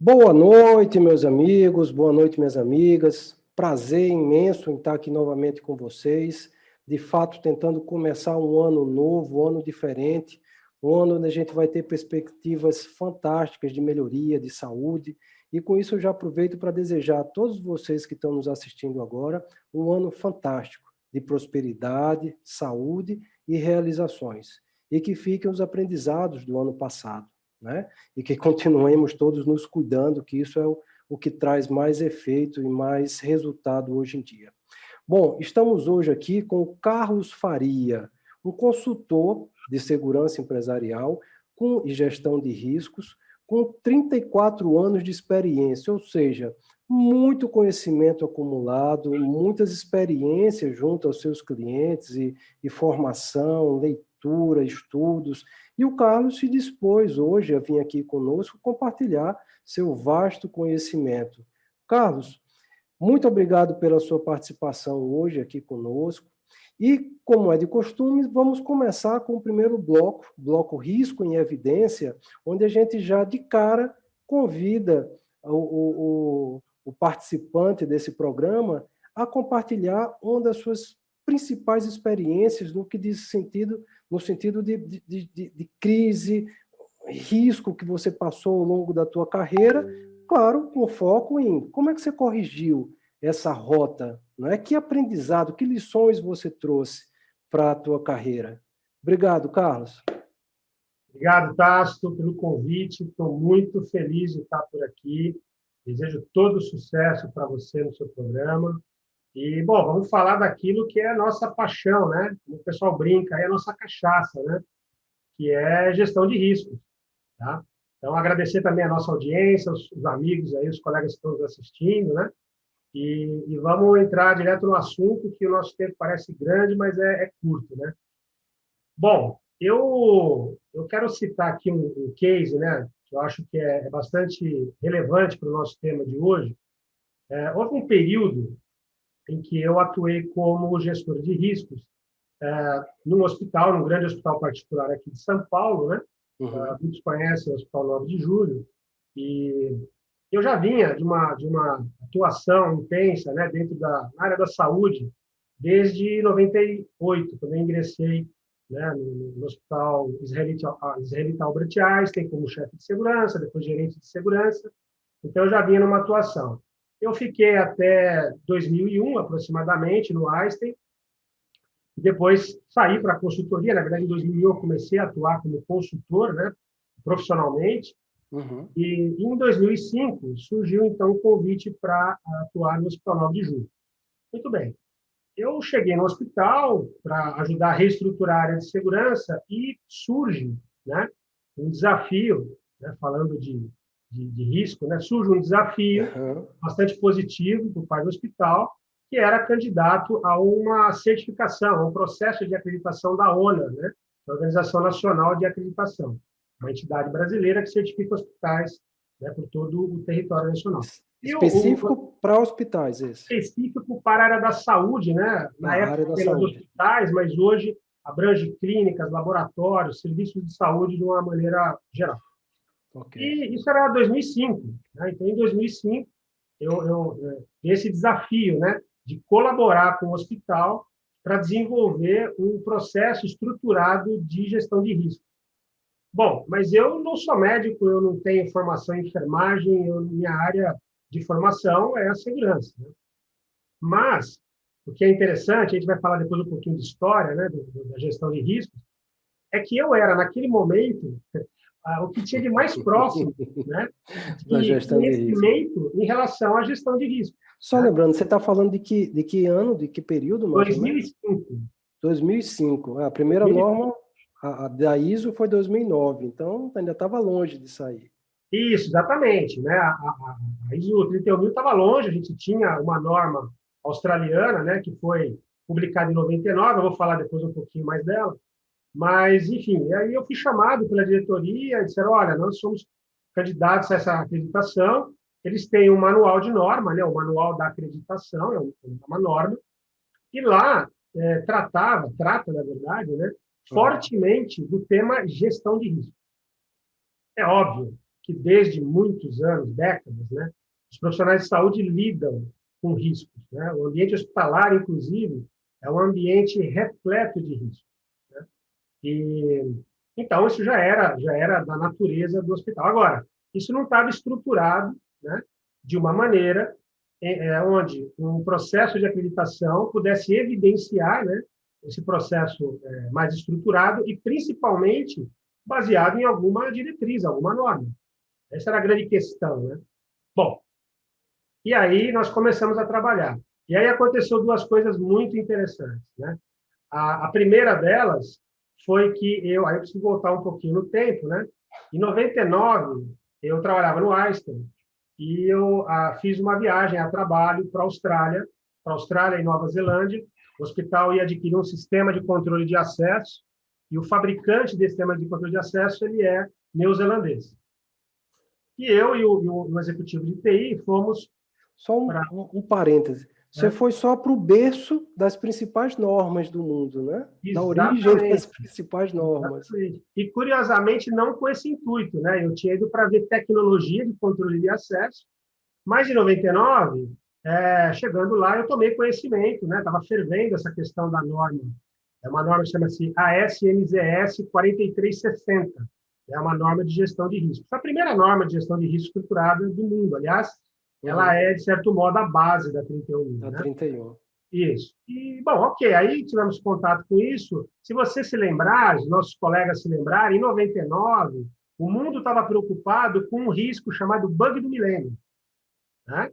Boa noite, meus amigos, boa noite, minhas amigas. Prazer imenso em estar aqui novamente com vocês. De fato, tentando começar um ano novo, um ano diferente, um ano onde a gente vai ter perspectivas fantásticas de melhoria, de saúde. E com isso eu já aproveito para desejar a todos vocês que estão nos assistindo agora um ano fantástico de prosperidade, saúde e realizações. E que fiquem os aprendizados do ano passado, né? E que continuemos todos nos cuidando, que isso é o que traz mais efeito e mais resultado hoje em dia. Bom, estamos hoje aqui com o Carlos Faria, um consultor de segurança empresarial e gestão de riscos, com 34 anos de experiência, ou seja, muito conhecimento acumulado, muitas experiências junto aos seus clientes e formação, leitura, estudos. E o Carlos se dispôs hoje a vir aqui conosco compartilhar seu vasto conhecimento. Carlos, muito obrigado pela sua participação hoje aqui conosco. E, como é de costume, vamos começar com o primeiro bloco, bloco Risco em Evidência, onde a gente já de cara convida o participante desse programa a compartilhar uma das suas principais experiências no que diz sentido, no sentido de crise, risco que você passou ao longo da tua carreira, claro, com foco em como é que você corrigiu essa rota, não é? Que aprendizado, que lições você trouxe para a tua carreira? Obrigado, Carlos. Obrigado, Tássio, pelo convite. Estou muito feliz de estar por aqui. Desejo todo sucesso para você no seu programa. E, bom, vamos falar daquilo que é a nossa paixão, né? Como o pessoal brinca, é a nossa cachaça, né? Que é gestão de riscos, tá? Então, agradecer também a nossa audiência, os amigos aí, os colegas que estão nos assistindo, né? E vamos entrar direto no assunto, que o nosso tempo parece grande, mas é curto, né? Bom, eu quero citar aqui um case, né, que eu acho que é bastante relevante para o nosso tema de hoje. Houve um período em que eu atuei como gestor de riscos num hospital, num grande hospital particular aqui de São Paulo, né? Uhum. Muitos conhecem o Hospital 9 de Julho, e eu já vinha de uma atuação intensa, né, dentro na área da saúde desde 98, quando eu ingressei, né, no Hospital Israelita Albert Einstein como chefe de segurança, depois gerente de segurança. Então, eu já vinha numa atuação. Eu fiquei até 2001, aproximadamente, no Einstein, e depois saí para a consultoria. Na verdade, em 2001, eu comecei a atuar como consultor, né, profissionalmente. Uhum. E em 2005 surgiu então o convite para atuar no Hospital 9 de Julho. Muito bem. Eu cheguei no hospital para ajudar a reestruturar a área de segurança e surge, né, um desafio, né, falando de risco, né, surge um desafio Uhum. bastante positivo por parte do hospital, que era candidato a uma certificação, a um processo de acreditação da ONA, né, a Organização Nacional de Acreditação, uma entidade brasileira que certifica hospitais, né, por todo o território nacional. E o Específico para hospitais, esse, específico para a área da saúde, né? Na a época área da apenas saúde. hospitais, mas hoje abrange clínicas, laboratórios, serviços de saúde de uma maneira geral. Ok. E isso era 2005, né? Então, em 2005, esse desafio, né, de colaborar com o hospital para desenvolver um processo estruturado de gestão de risco. Bom, mas eu não sou médico, eu não tenho formação em enfermagem, minha área de formação é a segurança, né? Mas, o que é interessante, a gente vai falar depois um pouquinho de história, né, da gestão de riscos, é que eu era, naquele momento, o que tinha de mais próximo, né, Da de gestão de risco. conhecimento em relação à gestão de risco. Só Né? lembrando, você está falando de que ano, de que período, mais ou menos? 2005. 2005. A primeira 2005. norma da ISO foi 2009, então ainda estava longe de sair. Isso, exatamente. Né? A ISO 31000 estava longe, a gente tinha uma norma australiana, né, que foi publicada em 99, eu vou falar depois um pouquinho mais dela. Mas, enfim, aí eu fui chamado pela diretoria e disseram, olha, nós somos candidatos a essa acreditação, eles têm um manual de norma, né, o manual da acreditação, é uma norma, e lá trata, na verdade, né, Uhum. fortemente do tema gestão de risco. É óbvio, que desde muitos anos, décadas, né, os profissionais de saúde lidam com riscos, né? O ambiente hospitalar, inclusive, é um ambiente repleto de riscos, né? E então isso já era da natureza do hospital. Agora, isso não estava estruturado, né, de uma maneira onde um processo de acreditação pudesse evidenciar, né, esse processo mais estruturado e, principalmente, baseado em alguma diretriz, alguma norma. Essa era a grande questão, né? Bom, e aí nós começamos a trabalhar. E aí aconteceu duas coisas muito interessantes, né? A primeira delas foi que aí eu preciso voltar um pouquinho no tempo, né? Em 99, eu trabalhava no Einstein e eu fiz uma viagem a trabalho para a Austrália e Nova Zelândia. O hospital ia adquirir um sistema de controle de acesso e o fabricante desse sistema de controle de acesso ele é neozelandês. E eu e o executivo de TI fomos Só para... um parêntese. Você foi só para o berço das principais normas do mundo, né? Da origem das principais normas. Exatamente. E, curiosamente, não com esse intuito, né? Eu tinha ido para ver tecnologia de controle de acesso, mas em 99, chegando lá, eu tomei conhecimento, né? Estava fervendo essa questão da norma. É uma norma que chama-se ASNZS 4360. É uma norma de gestão de risco. É a primeira norma de gestão de risco estruturada do mundo. Aliás, ela é, de certo modo, a base da 31. Da né? 31. Isso. E, bom, ok, aí tivemos contato com isso. Se você se lembrar, os nossos colegas se lembrarem, em 99, o mundo estava preocupado com um risco chamado bug do milênio. Né?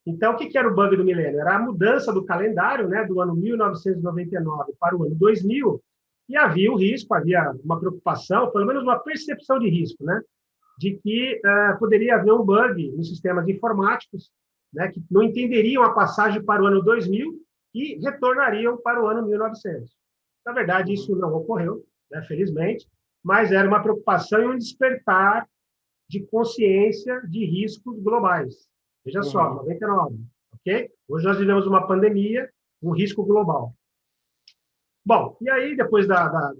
Então, o que era o bug do milênio? Era a mudança do calendário, né, do ano 1999 para o ano 2000, e havia o risco, havia uma preocupação, pelo menos uma percepção de risco, né, de que poderia haver um bug nos sistemas informáticos, né, que não entenderiam a passagem para o ano 2000 e retornariam para o ano 1900. Na verdade, isso não ocorreu, né, felizmente, mas era uma preocupação e um despertar de consciência de riscos globais. Veja só, 99, ok? Hoje nós vivemos uma pandemia, um risco global. Bom, e aí, depois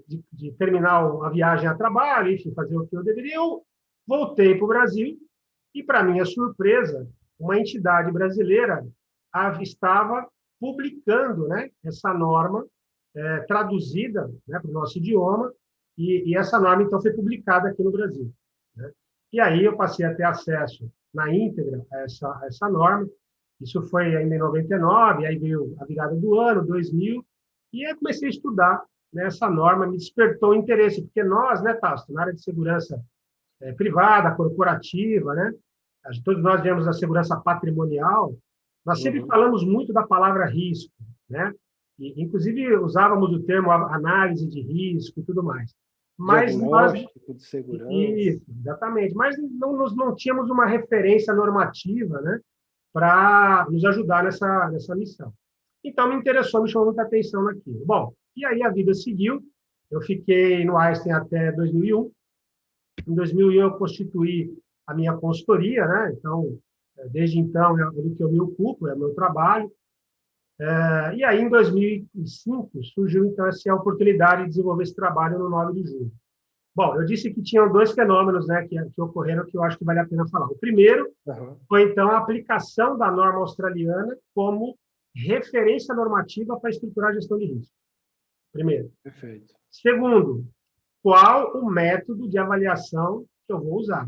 de terminar a viagem a trabalho, enfim, fazer o que eu deveria, eu voltei para o Brasil e, para minha surpresa, uma entidade brasileira estava publicando, né, essa norma traduzida, né, para o nosso idioma, e essa norma, então, foi publicada aqui no Brasil. Né? E aí eu passei a ter acesso na íntegra a essa norma. Isso foi ainda em 99, aí veio a virada do ano, 2000, e aí comecei a estudar, né, essa norma, me despertou interesse, porque nós, né, Tasso, na área de segurança privada, corporativa, né, todos nós viemos da segurança patrimonial, nós sempre falamos muito da palavra risco, né, e, inclusive usávamos o termo análise de risco e tudo mais. Mas diagnóstico de segurança. Isso, exatamente. Mas não tínhamos uma referência normativa, né, para nos ajudar nessa missão. Então, me interessou, me chamou muita atenção naquilo. Bom, e aí a vida seguiu. Eu fiquei no Einstein até 2001. Em 2001, eu constituí a minha consultoria, né? Então, desde então, é do que eu me ocupo, é o meu trabalho. E aí, em 2005, surgiu, então, essa oportunidade de desenvolver esse trabalho no 9 de julho. Bom, eu disse que tinham dois fenômenos, né, que ocorreram que eu acho que vale a pena falar. O primeiro foi, então, a aplicação da norma australiana como referência normativa para estruturar a gestão de risco. Primeiro. Perfeito. Segundo, qual o método de avaliação que eu vou usar?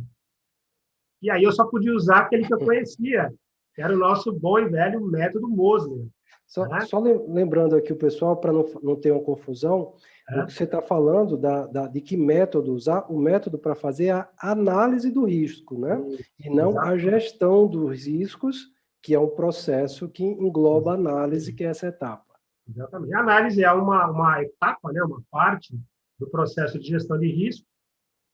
E aí eu só podia usar aquele que eu conhecia, que era o nosso bom e velho método Mosler. Só lembrando aqui o pessoal, para não ter uma confusão, o que você está falando de que método usar, o método para fazer a análise do risco, né? E não a gestão dos riscos, que é um processo que engloba a análise, que é essa etapa. Exatamente. A análise é uma etapa, né? Uma parte do processo de gestão de risco,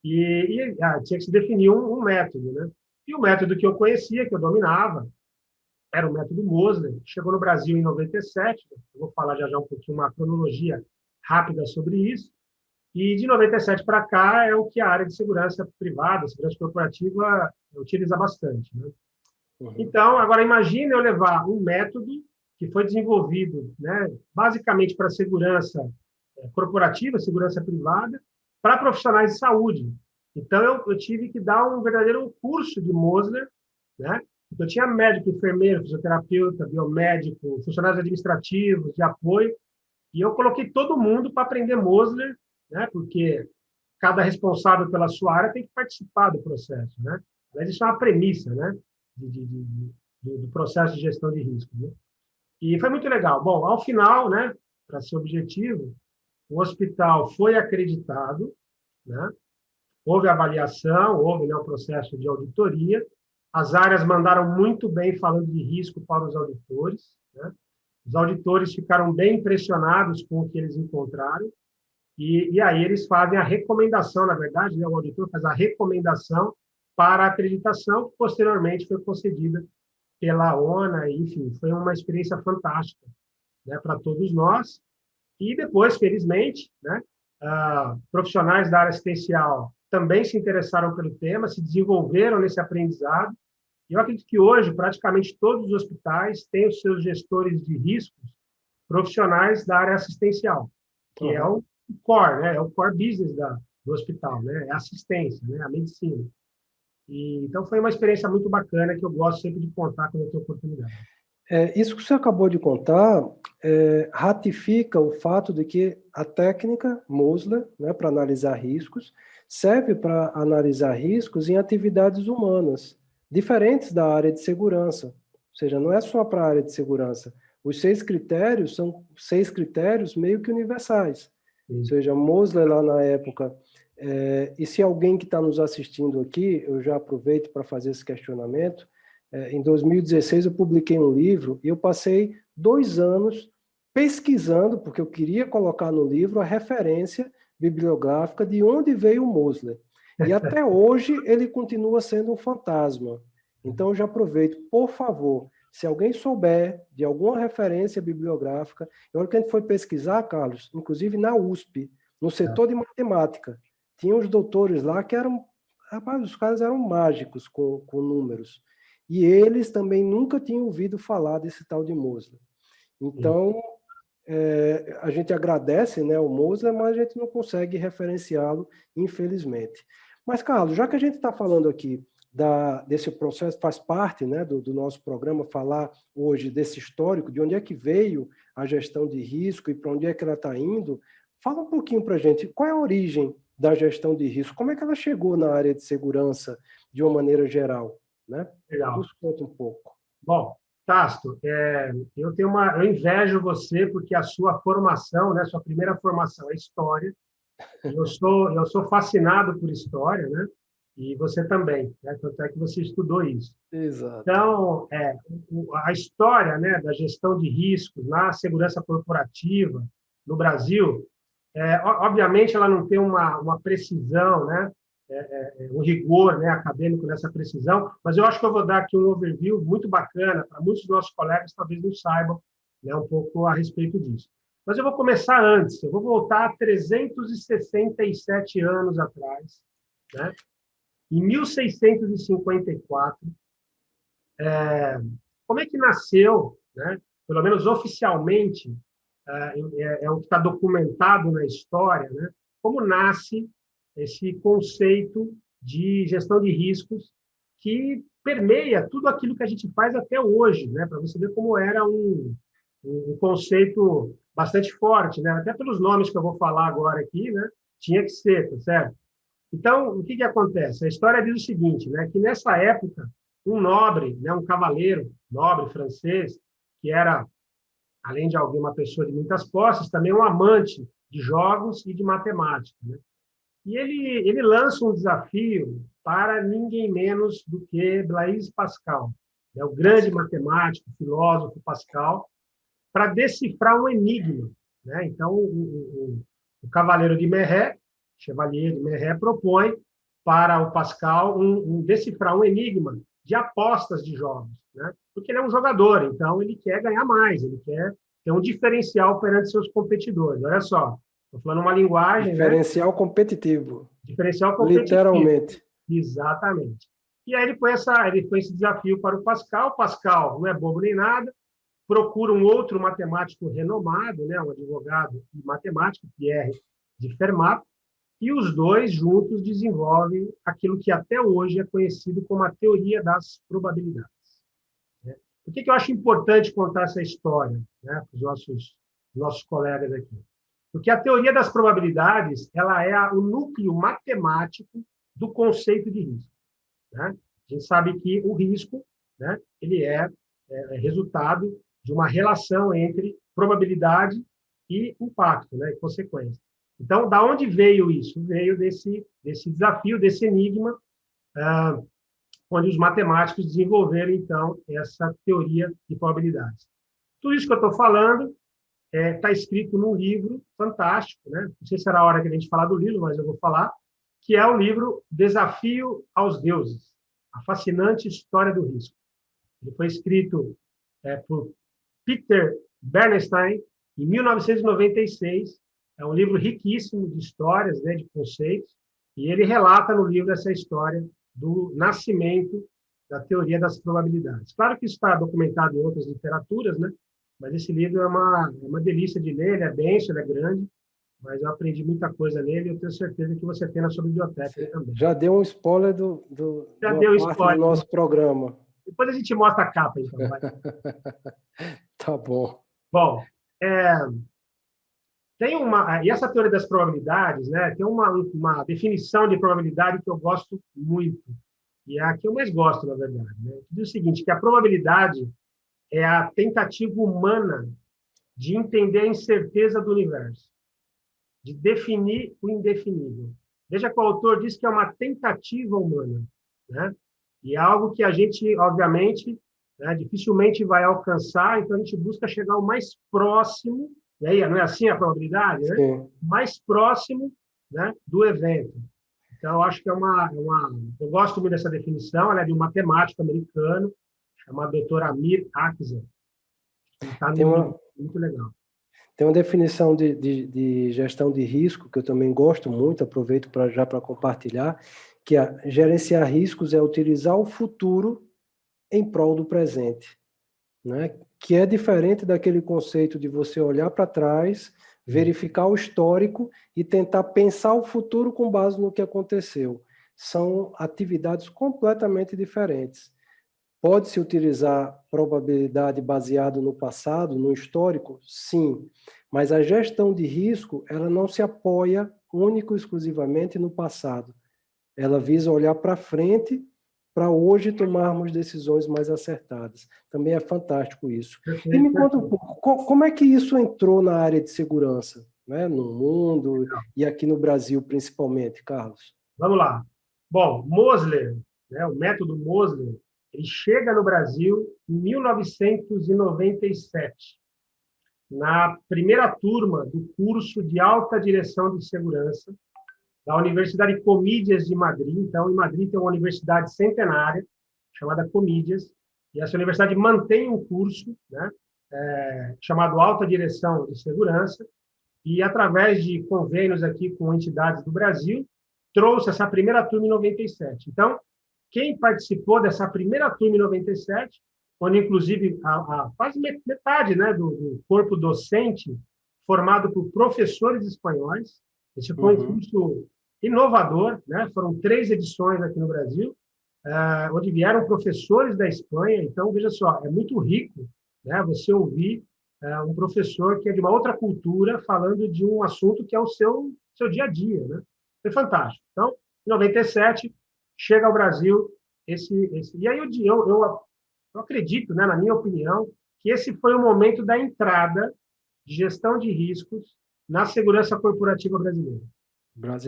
e tinha que se definir um método, né? E o método que eu conhecia, que eu dominava, era o método Mosler, que chegou no Brasil em 97, eu vou falar já um pouquinho, uma cronologia rápida sobre isso, e de 97 para cá é o que a área de segurança privada, segurança corporativa, utiliza bastante. Né? Então, agora imagine eu levar um método que foi desenvolvido, né, basicamente para segurança corporativa, segurança privada, para profissionais de saúde. Então, eu tive que dar um verdadeiro curso de Mosler, né? Eu tinha médico, enfermeiro, fisioterapeuta, biomédico, funcionários administrativos, de apoio, e eu coloquei todo mundo para aprender Mosler, né? Porque cada responsável pela sua área tem que participar do processo, né? Mas isso é uma premissa, né? Do processo de gestão de risco, né? E foi muito legal. Bom, ao final, né? Para ser objetivo, o hospital foi acreditado, né? Houve avaliação, houve, né, um processo de auditoria. As áreas mandaram muito bem falando de risco para os auditores, né? Os auditores ficaram bem impressionados com o que eles encontraram, e aí eles fazem a recomendação, na verdade, né, o auditor faz a recomendação para a acreditação, que posteriormente foi concedida pela ONA, enfim, foi uma experiência fantástica, né, para todos nós. E depois, felizmente, né, profissionais da área assistencial também se interessaram pelo tema, se desenvolveram nesse aprendizado. E eu acredito que hoje, praticamente todos os hospitais têm os seus gestores de riscos profissionais da área assistencial, que é o core, né? É o core business do hospital, né? É a assistência, né? A medicina. E, então, foi uma experiência muito bacana que eu gosto sempre de contar quando eu tenho oportunidade. Isso que você acabou de contar ratifica o fato de que a técnica Mosler, né, para analisar riscos, serve para analisar riscos em atividades humanas, diferentes da área de segurança. Ou seja, não é só para a área de segurança. Os 6 critérios são 6 critérios meio que universais. Sim. Ou seja, Mosler lá na época... e se alguém que está nos assistindo aqui, eu já aproveito para fazer esse questionamento. Em 2016 eu publiquei um livro e eu passei 2 anos pesquisando, porque eu queria colocar no livro a referência bibliográfica de onde veio o Mosler. E até hoje ele continua sendo um fantasma. Então eu já aproveito, por favor, se alguém souber de alguma referência bibliográfica, eu lembro que a gente foi pesquisar, Carlos, inclusive na USP, no setor de matemática, tinha os doutores lá que eram, rapaz, os caras eram mágicos com números. E eles também nunca tinham ouvido falar desse tal de Mosler. Então, a gente agradece, né, o Mosler, mas a gente não consegue referenciá-lo, infelizmente. Mas, Carlos, já que a gente está falando aqui desse processo, faz parte, né, do nosso programa falar hoje desse histórico, de onde é que veio a gestão de risco e para onde é que ela está indo, fala um pouquinho para a gente, qual é a origem da gestão de risco, como é que ela chegou na área de segurança de uma maneira geral? Né? Legal. Nos conta um pouco. Bom, Tasto, eu invejo você porque a sua formação, né, sua primeira formação é história. Eu sou fascinado por história, né? E você também, né? Tanto é que você estudou isso. Exato. Então, a história, né, da gestão de riscos na segurança corporativa no Brasil, obviamente ela não tem uma precisão, né? Um rigor, né, acadêmico nessa precisão, mas eu acho que eu vou dar aqui um overview muito bacana para muitos dos nossos colegas talvez não saibam, né, um pouco a respeito disso. Mas eu vou começar antes, eu vou voltar a 367 anos atrás, né? Em 1654, como é que nasceu, né? Pelo menos oficialmente, é o que está documentado na história, né? Como nasce esse conceito de gestão de riscos que permeia tudo aquilo que a gente faz até hoje, né? Para você ver como era um conceito bastante forte, né? Até pelos nomes que eu vou falar agora aqui, né? Tinha que ser, tá certo? Então, o que acontece? A história diz o seguinte, né? Que nessa época, um nobre, né? Um cavaleiro nobre francês, que era, além de alguém, uma pessoa de muitas posses, também um amante de jogos e de matemática, né? E ele lança um desafio para ninguém menos do que Blaise Pascal, né? O grande matemático, filósofo Pascal, para decifrar um enigma, né? Então, o cavaleiro de Marais, Chevalier de Marais, propõe para o Pascal decifrar um enigma de apostas de jogos, né? Porque ele é um jogador, então ele quer ganhar mais, ele quer ter um diferencial perante seus competidores. Olha só, estou falando uma linguagem... Diferencial, né? Competitivo. Diferencial competitivo. Literalmente. Exatamente. E aí ele põe esse desafio para o Pascal. O Pascal não é bobo nem nada, procura um outro matemático renomado, né, um advogado e matemático, Pierre de Fermat, e os dois juntos desenvolvem aquilo que até hoje é conhecido como a teoria das probabilidades. Né? Por que eu acho importante contar essa história, né, para os nossos colegas aqui? Porque a teoria das probabilidades ela é o núcleo matemático do conceito de risco. Né? A gente sabe que o risco, né, ele é resultado de uma relação entre probabilidade e impacto, né, e consequência. Então, da onde veio isso? Veio desse desafio, desse enigma, onde os matemáticos desenvolveram, então, essa teoria de probabilidades. Tudo isso que eu estou falando está escrito num livro fantástico, né? Não sei se será a hora que a gente falar do livro, mas eu vou falar, que é o livro Desafio aos Deuses, a fascinante história do risco. Ele foi escrito por Peter Bernstein em 1996. É um livro riquíssimo de histórias, né, de conceitos, e ele relata no livro essa história do nascimento da teoria das probabilidades. Claro que isso está documentado em outras literaturas, né? Mas esse livro é uma delícia de ler, ele é denso, ele é grande, mas eu aprendi muita coisa nele e eu tenho certeza que você tem na sua biblioteca aí também. Já deu um spoiler Já de uma deu parte do nosso programa. Depois a gente mostra a capa, então. Vai. Tá bom. Bom, e essa teoria das probabilidades, né, tem uma definição de probabilidade que eu gosto muito, e é a que eu mais gosto, na verdade. Né? Diz o seguinte, que a probabilidade é a tentativa humana de entender a incerteza do universo, de definir o indefinível. Veja que o autor diz que é uma tentativa humana, né? E é algo que a gente, obviamente, né, dificilmente vai alcançar, então a gente busca chegar o mais próximo, e aí não é assim a probabilidade, né? Sim. Mais próximo, né, do evento. Então, eu acho que eu gosto muito dessa definição, ela é de um matemático americano, chamado Dr. Amir Akhzer. Está no livro, muito legal. Tem uma definição de gestão de risco, que eu também gosto muito, aproveito para compartilhar, que é gerenciar riscos é utilizar o futuro em prol do presente, né? Que é diferente daquele conceito de você olhar para trás, verificar o histórico e tentar pensar o futuro com base no que aconteceu. São atividades completamente diferentes. Pode-se utilizar probabilidade baseado no passado, no histórico? Sim, mas a gestão de risco, ela não se apoia único e exclusivamente no passado. Ela visa olhar para frente, para hoje tomarmos decisões mais acertadas. Também é fantástico isso. E me conta um pouco, como é que isso entrou na área de segurança, né, no mundo e aqui no Brasil principalmente, Carlos? Vamos lá. Bom, Mosler, né, o método Mosler, ele chega no Brasil em 1997, na primeira turma do curso de alta direção de segurança da Universidade Comídias de Madrid. Então, em Madrid tem uma universidade centenária chamada Comídias, e essa universidade mantém um curso, né, chamado Alta Direção de Segurança, e através de convênios aqui com entidades do Brasil, trouxe essa primeira turma em 97. Então, quem participou dessa primeira turma em 97, onde inclusive quase metade, né, do corpo docente formado por professores espanhóis, esse foi um curso inovador, né? Foram 3 edições aqui no Brasil, onde vieram professores da Espanha. Então, veja só, é muito rico, né, você ouvir um professor que é de uma outra cultura falando de um assunto que é o seu dia a dia, né? Foi fantástico. Então, em 97, chega ao Brasil e aí eu acredito, né, na minha opinião, que esse foi o momento da entrada de gestão de riscos na segurança corporativa brasileira.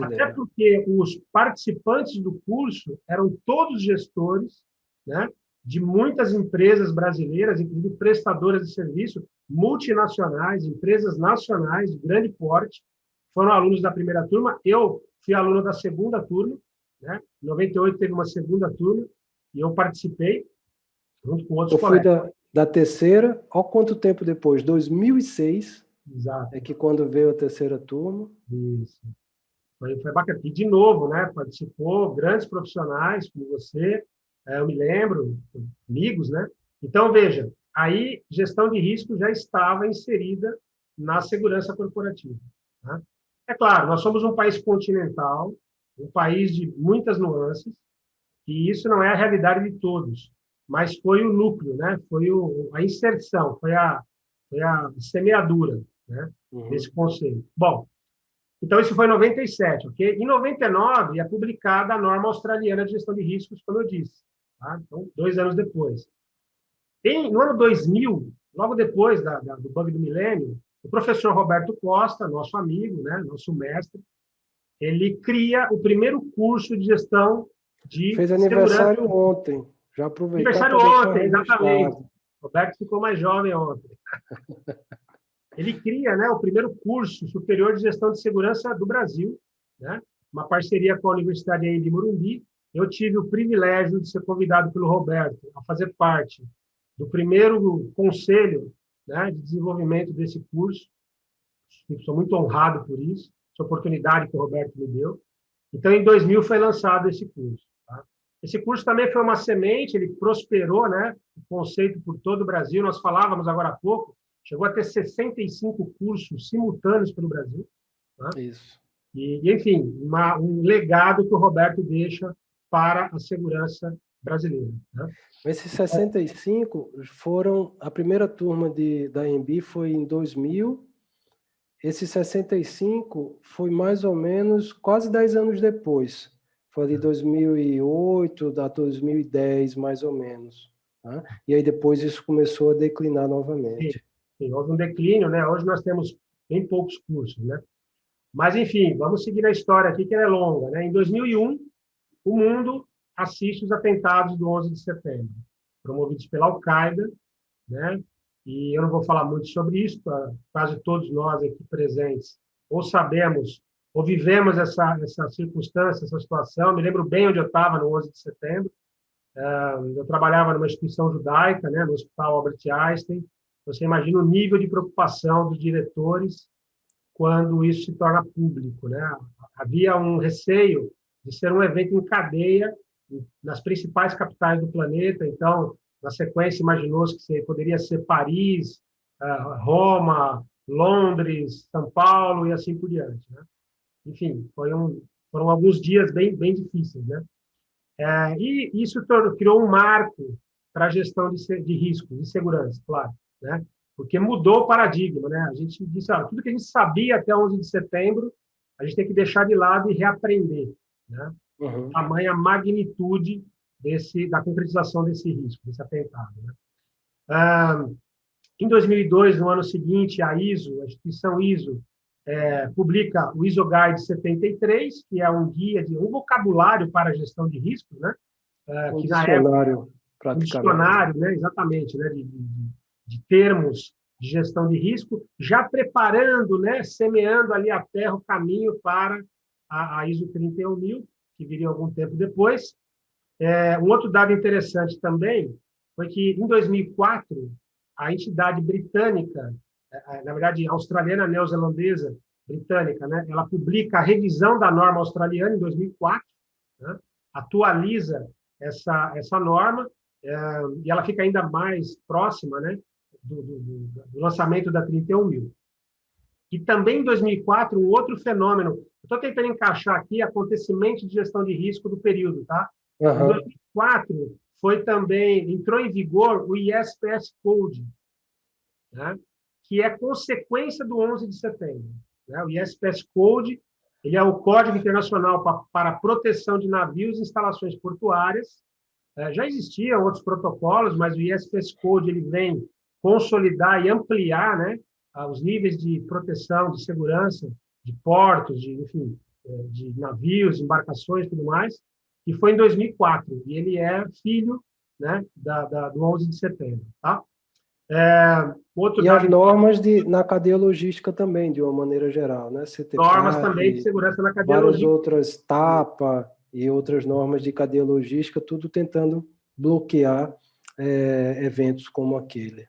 Até porque os participantes do curso eram todos gestores, né, de muitas empresas brasileiras, inclusive prestadoras de serviço, multinacionais, empresas nacionais de grande porte, foram alunos da primeira turma. Eu fui aluno da segunda turma, né? Em 98 teve uma segunda turma e eu participei junto com outros colegas. Eu fui da terceira, olha quanto tempo depois, 2006, Exato. é que quando veio a terceira turma. Isso. Foi bacana. E, de novo, né, participou grandes profissionais como você, eu me lembro, amigos, né? Então, veja, aí gestão de risco já estava inserida na segurança corporativa. Tá? É claro, nós somos um país continental, um país de muitas nuances, e isso não é a realidade de todos, mas foi o núcleo, né? Foi a inserção, foi a semeadura, né? Desse conceito. Bom, então isso foi em 97, ok? Em 99 é publicada a norma australiana de gestão de riscos, como eu disse, tá? Então, 2 anos depois. No ano 2000, logo depois do bug do milênio, o professor Roberto Costa, nosso amigo, né, nosso mestre, ele cria o primeiro curso de gestão de Fez segurança. aniversário ontem. Já aproveitar Aniversário também para ontem, registrar. exatamente. Roberto ficou mais jovem ontem. Ele cria, né, o primeiro curso superior de gestão de segurança do Brasil, né, uma parceria com a Universidade de Morumbi. Eu tive o privilégio de ser convidado pelo Roberto a fazer parte do primeiro conselho, né, de desenvolvimento desse curso. Sou muito honrado por isso, essa oportunidade que o Roberto me deu. Então, em 2000 foi lançado esse curso. Tá? Esse curso também foi uma semente, ele prosperou, né, o conceito por todo o Brasil. Nós falávamos agora há pouco, chegou a ter 65 cursos simultâneos pelo Brasil. Tá? Isso. Enfim, um legado que o Roberto deixa para a segurança brasileira. Né? Esses 65 foram, a primeira turma da AMB foi em 2000. Esses 65 foi mais ou menos quase 10 anos depois. Foi de 2008, da 2010, mais ou menos. Tá? E aí depois isso começou a declinar novamente. Sim, houve um declínio, né? Hoje nós temos bem poucos cursos, né? Mas, enfim, vamos seguir a história aqui, que ela é longa, né? Em 2001, o mundo assiste os atentados do 11 de setembro, promovidos pela Al-Qaeda, né? E eu não vou falar muito sobre isso, quase todos nós aqui presentes ou sabemos, ou vivemos essa circunstância, essa situação. Me lembro bem onde eu estava no 11 de setembro. Eu trabalhava numa instituição judaica, né, no Hospital Albert Einstein. Você imagina o nível de preocupação dos diretores quando isso se torna público, né? Havia um receio de ser um evento em cadeia nas principais capitais do planeta. Então, na sequência, imaginou-se que poderia ser Paris, Roma, Londres, São Paulo e assim por diante, né? Enfim, foram alguns dias bem difíceis, né? E isso criou um marco para a gestão de riscos, de segurança, claro, né? Porque mudou o paradigma, né? A gente disse, tudo que a gente sabia até 11 de setembro, a gente tem que deixar de lado e reaprender, né? Uhum. Tamanha magnitude da concretização desse risco, desse atentado, né? Em 2002, no ano seguinte, a instituição ISO, publica o ISO Guide 73, que é um guia um vocabulário para a gestão de riscos, né? Um Que na época dicionário, praticamente. Um dicionário, né? Exatamente, né? De termos de gestão de risco, já preparando, né? Semeando ali a terra, o caminho para a ISO 31000, que viria algum tempo depois. Um outro dado interessante também foi que, em 2004, a entidade britânica, na verdade, australiana, neozelandesa, britânica, né? Ela publica a revisão da norma australiana em 2004, né? Atualiza essa norma, e ela fica ainda mais próxima, né? Do lançamento da 31000. E também, em 2004, um outro fenômeno. Estou tentando encaixar aqui acontecimento de gestão de risco do período, tá? Em 2004, entrou em vigor o ISPS Code, né? Que é consequência do 11 de setembro. Né? O ISPS Code, ele é o Código Internacional para a Proteção de Navios e Instalações Portuárias. Já existiam outros protocolos, mas o ISPS Code ele vem consolidar e ampliar, né, os níveis de proteção, de segurança, de portos, enfim, de navios, embarcações e tudo mais, e foi em 2004, e ele é filho, né, do 11 de setembro. Tá? E as normas na cadeia logística também, de uma maneira geral, né? Normas CTPAT, também de segurança na cadeia várias logística. outras TAPA e outras normas de cadeia logística, tudo tentando bloquear eventos como aquele.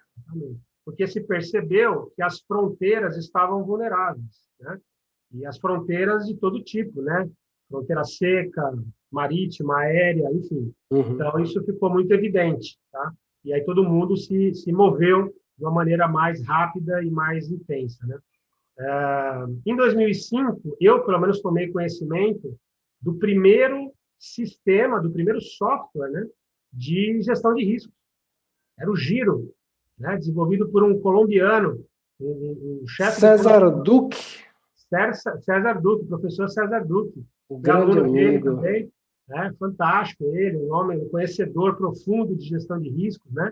Porque se percebeu que as fronteiras estavam vulneráveis, né? E as fronteiras de todo tipo, né? Fronteira seca, marítima, aérea, enfim. Uhum. Então, isso ficou muito evidente, tá? E aí todo mundo se moveu de uma maneira mais rápida e mais intensa, né? Em 2005, eu, pelo menos, tomei conhecimento do primeiro sistema, do primeiro software, né, de gestão de risco. Era o Giro, né, desenvolvido por um colombiano, um chefe de César Duque, César Duque, professor César Duque. o Fui grande aluno dele amigo. também, né, fantástico ele, um homem, um conhecedor profundo de gestão de riscos, né?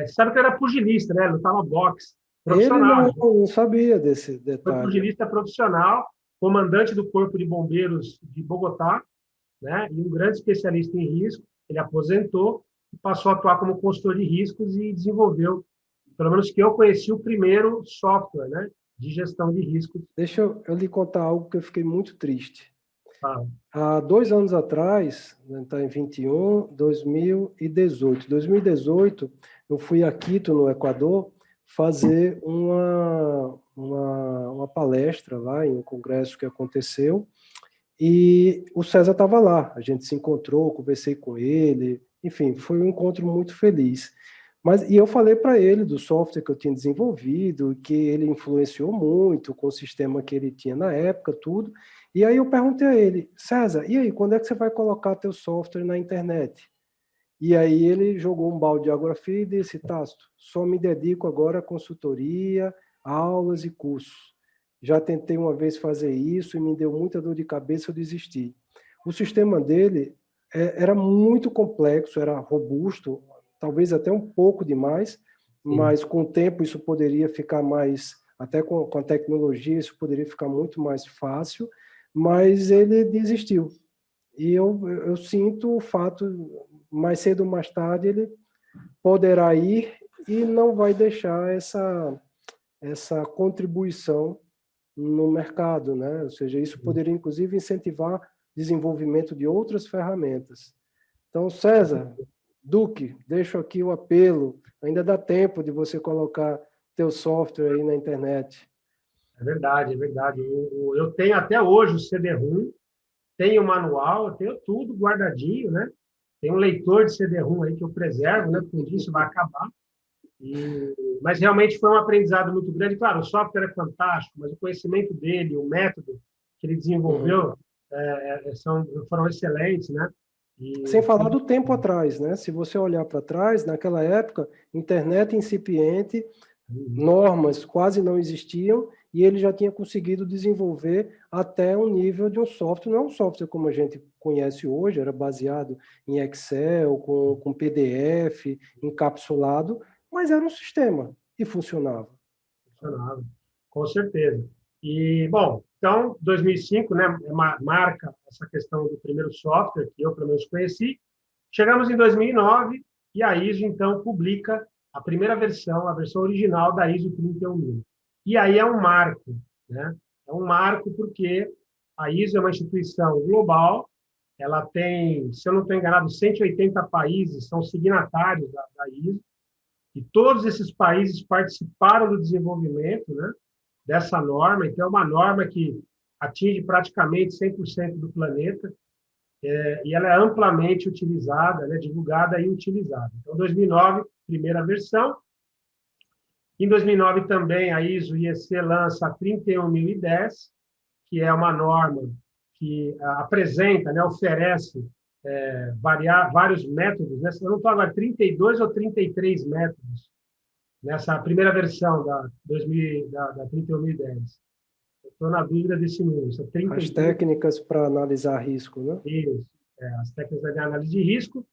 Sabe que ele era pugilista, né? Lutava boxe, Ele profissional. não sabia desse Foi detalhe. pugilista profissional, comandante do Corpo de Bombeiros de Bogotá, né? E um grande especialista em risco. Ele aposentou e passou a atuar como consultor de riscos e desenvolveu, pelo menos que eu conheci, o primeiro software, né, de gestão de riscos. Deixa eu lhe contar algo que eu fiquei muito triste. Ah, Há 2 anos atrás, está em 21, 2018. 2018, eu fui a Quito, no Equador, fazer uma palestra lá em um congresso que aconteceu, e o César estava lá. A gente se encontrou, conversei com ele, enfim, foi um encontro muito feliz. E eu falei para ele do software que eu tinha desenvolvido, que ele influenciou muito com o sistema que ele tinha na época, tudo. E aí eu perguntei a ele, César, e aí, quando é que você vai colocar teu software na internet? E aí ele jogou um balde de água fria e disse, Tasto, só me dedico agora a consultoria, aulas e cursos. Já tentei uma vez fazer isso e me deu muita dor de cabeça, eu desisti. O sistema dele era muito complexo, era robusto, talvez até um pouco demais, sim. mas com o tempo isso poderia ficar mais, até com a tecnologia, isso poderia ficar muito mais fácil, mas ele desistiu. E eu sinto o fato, mais cedo ou mais tarde, ele poderá ir e não vai deixar essa contribuição no mercado, né? Ou seja, isso poderia, inclusive, incentivar desenvolvimento de outras ferramentas. Então, César, Duque, deixo aqui o apelo. Ainda dá tempo de você colocar teu software aí na internet. É verdade, é verdade. Eu tenho até hoje o CD-ROM, tenho o manual, eu tenho tudo guardadinho, né? Tem um leitor de CD-ROM aí que eu preservo, né? Porque um dia isso vai acabar. Mas realmente foi um aprendizado muito grande. Claro, o software é fantástico, mas o conhecimento dele, o método que ele Uhum. desenvolveu, foram excelentes, né? Sem E falar do tempo atrás, né? Se você olhar para trás, naquela época, internet incipiente, normas quase não existiam e ele já tinha conseguido desenvolver até um nível de um software. Não é um software como a gente conhece hoje, era baseado em Excel, com PDF, encapsulado, mas era um sistema e funcionava. funcionava, com certeza. E, bom, então, 2005, né, marca essa questão do primeiro software que eu, pelo menos, conheci. Chegamos em 2009 e a ISO, então, publica a primeira versão, a versão original da ISO 31000. E aí é um marco, né? É um marco porque a ISO é uma instituição global, ela tem, se eu não estou enganado, 180 países são signatários da ISO, e todos esses países participaram do desenvolvimento, né, dessa norma. Então, é uma norma que atinge praticamente 100% do planeta, e ela é amplamente utilizada, né, divulgada e utilizada. Então, 2009, primeira versão. Em 2009 também a ISO IEC lança a 31010, que é uma norma que apresenta, né, oferece vários métodos. Né? Eu não estou agora, 32 ou 33 métodos nessa primeira versão da 31010. Estou na dúvida desse número. Isso é As 32. técnicas para analisar risco, né? Isso, as técnicas de análise de risco.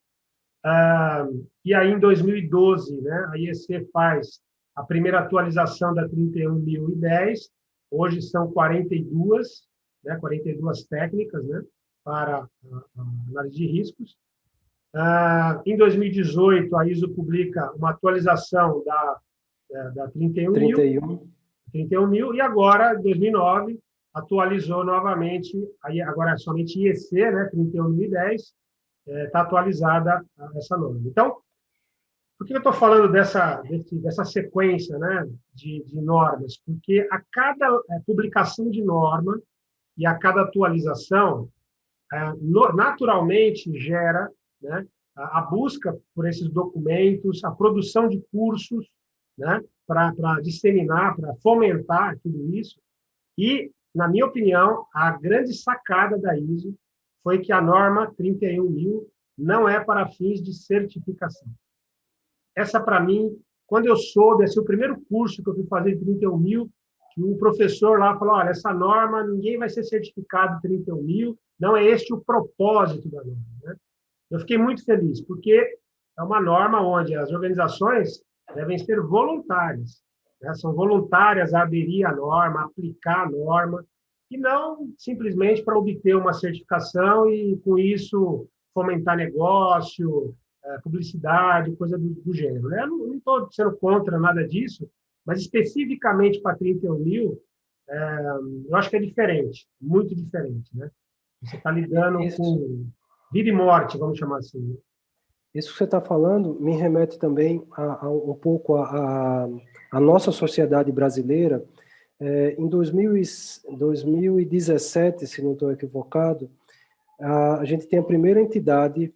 E aí, em 2012, né, a IEC faz a primeira atualização da 31010. Hoje são 42, né, 42 técnicas, né, para a análise de riscos. Em 2018, a ISO publica uma atualização da 31000, 31. 31000, e agora, em 2009, atualizou novamente, aí agora é somente IEC, né, 31010, está atualizada essa norma. Então, por que eu estou falando dessa sequência, né, de normas? Porque a cada publicação de norma e a cada atualização, naturalmente gera, né, a busca por esses documentos, a produção de cursos, né, para disseminar, para fomentar tudo isso. E, na minha opinião, a grande sacada da ISO foi que a norma 31.000 não é para fins de certificação. Essa, para mim, quando eu soube, assim, o primeiro curso que eu fui fazer de 31.000, que o professor lá falou, olha, essa norma, ninguém vai ser certificado 31.000, não é este o propósito da norma. Né? Eu fiquei muito feliz, porque é uma norma onde as organizações devem ser voluntárias, né? São voluntárias a aderir à norma, a aplicar a norma, e não simplesmente para obter uma certificação e, com isso, fomentar negócio, publicidade, coisa do gênero. Né? Eu não estou sendo contra nada disso, mas especificamente para 31.000, eu acho que é diferente, muito diferente. Né? Você está lidando Isso, com vida e morte, vamos chamar assim. Né? isso que você está falando me remete também a um pouco a nossa sociedade brasileira. Em 2017, se não estou equivocado, a gente tem a primeira entidade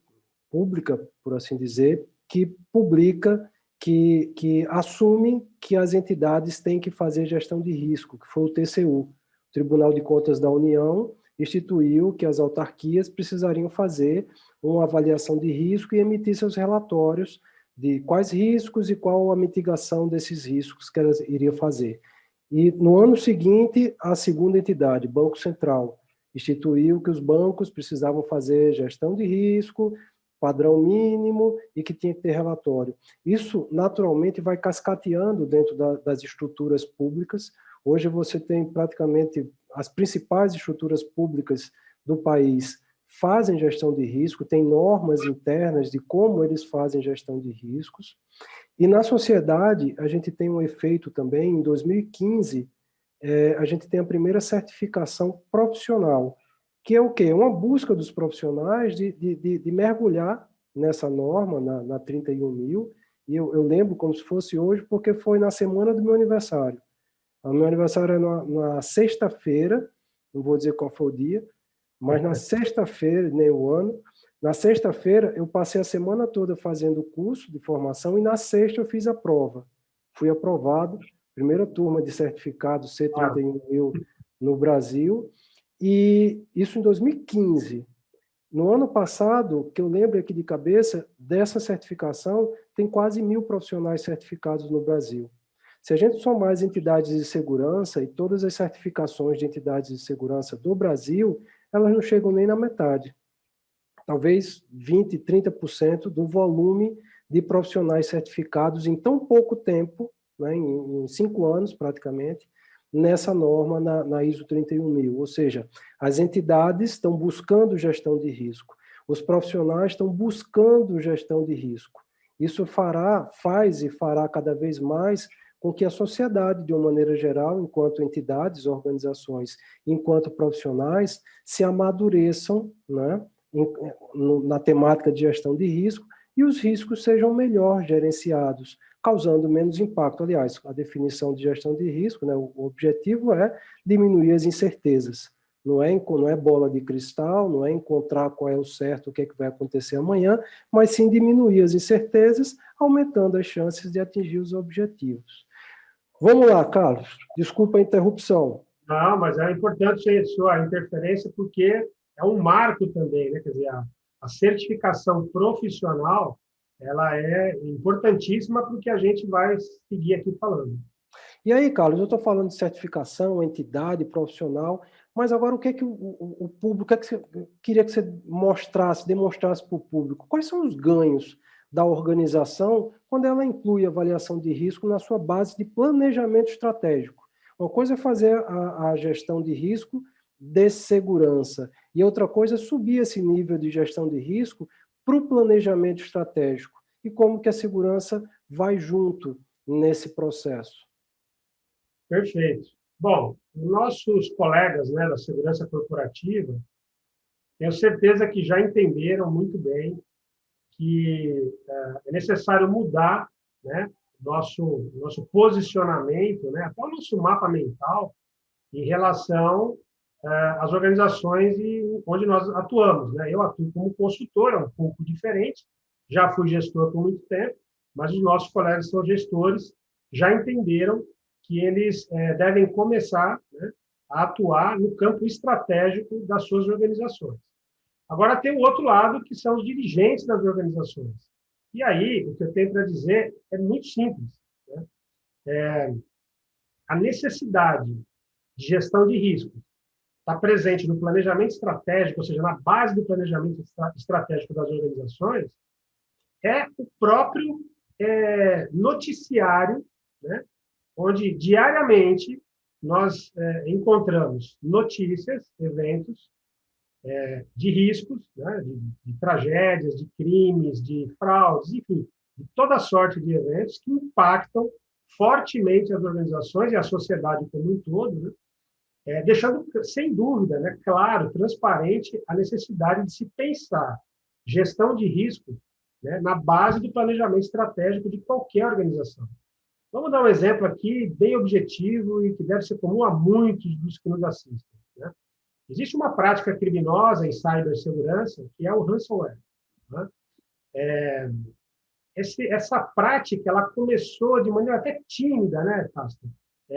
pública, por assim dizer, que publica, que assume que as entidades têm que fazer gestão de risco, que foi o TCU. O Tribunal de Contas da União instituiu que as autarquias precisariam fazer uma avaliação de risco e emitir seus relatórios de quais riscos e qual a mitigação desses riscos que elas iriam fazer. E no ano seguinte, a segunda entidade, Banco Central, instituiu que os bancos precisavam fazer gestão de risco, padrão mínimo e que tinha que ter relatório. Isso, naturalmente, vai cascateando dentro das estruturas públicas. Hoje você tem praticamente as principais estruturas públicas do país fazem gestão de risco, tem normas internas de como eles fazem gestão de riscos. E na sociedade, a gente tem um efeito também, em 2015, a gente tem a primeira certificação profissional, que é o quê? Uma busca dos profissionais de mergulhar nessa norma, na 31.000, e eu lembro como se fosse hoje, porque foi na semana do meu aniversário. O meu aniversário é na sexta-feira, não vou dizer qual foi o dia, mas na sexta-feira, nem o ano, na sexta-feira eu passei a semana toda fazendo o curso de formação e na sexta eu fiz a prova. Fui aprovado, primeira turma de certificado C31.000 no Brasil, e isso em 2015. No ano passado, que eu lembro aqui de cabeça, dessa certificação, tem quase 1.000 profissionais certificados no Brasil. Se a gente somar as entidades de segurança e todas as certificações de entidades de segurança do Brasil, elas não chegam nem na metade. Talvez 20%, 30% do volume de profissionais certificados em tão pouco tempo, né, em 5 anos praticamente, nessa norma na ISO 31.000. Ou seja, as entidades estão buscando gestão de risco, os profissionais estão buscando gestão de risco. Isso faz e fará cada vez mais com que a sociedade, de uma maneira geral, enquanto entidades, organizações, enquanto profissionais, se amadureçam, né, na temática de gestão de risco e os riscos sejam melhor gerenciados, causando menos impacto. Aliás, a definição de gestão de risco, né, o objetivo é diminuir as incertezas. Não é bola de cristal, não é encontrar qual é o certo, o que é que vai acontecer amanhã, mas sim diminuir as incertezas, aumentando as chances de atingir os objetivos. Vamos lá, Carlos. Desculpa a interrupção. Não, mas é importante a sua interferência porque é um marco também, né? Quer dizer, a certificação profissional, ela é importantíssima para o que a gente vai seguir aqui falando. E aí, Carlos, eu estou falando de certificação, entidade, profissional, mas agora o que é que o público, o que é que você queria que você demonstrasse para o público? Quais são os ganhos da organização quando ela inclui avaliação de risco na sua base de planejamento estratégico? Uma coisa é fazer a gestão de risco de segurança, e outra coisa é subir esse nível de gestão de risco para o planejamento estratégico. E como que a segurança vai junto nesse processo? Perfeito. Bom, nossos colegas, né, da segurança corporativa, tenho certeza que já entenderam muito bem que é necessário mudar, né, nosso posicionamento, né, até o nosso mapa mental em relação às organizações onde nós atuamos. Né? Eu atuo como consultor, é um pouco diferente, já fui gestor por muito tempo, mas os nossos colegas que são gestores já entenderam que eles devem começar, né, a atuar no campo estratégico das suas organizações. Agora, tem o outro lado, que são os dirigentes das organizações. E aí, o que eu tenho para dizer é muito simples, né? A necessidade de gestão de riscos está presente no planejamento estratégico, ou seja, na base do planejamento estratégico das organizações, é o próprio noticiário, né? Onde diariamente nós encontramos notícias, eventos de riscos, né? de tragédias, de crimes, de fraudes, enfim, de toda sorte de eventos que impactam fortemente as organizações e a sociedade como um todo, né? Deixando, sem dúvida, né, claro, transparente, a necessidade de se pensar gestão de risco, né, na base do planejamento estratégico de qualquer organização. Vamos dar um exemplo aqui, bem objetivo e que deve ser comum a muitos dos que nos assistem, né? Existe uma prática criminosa em cibersegurança, que é o ransomware, né? Essa prática ela começou de maneira até tímida, né, Castro?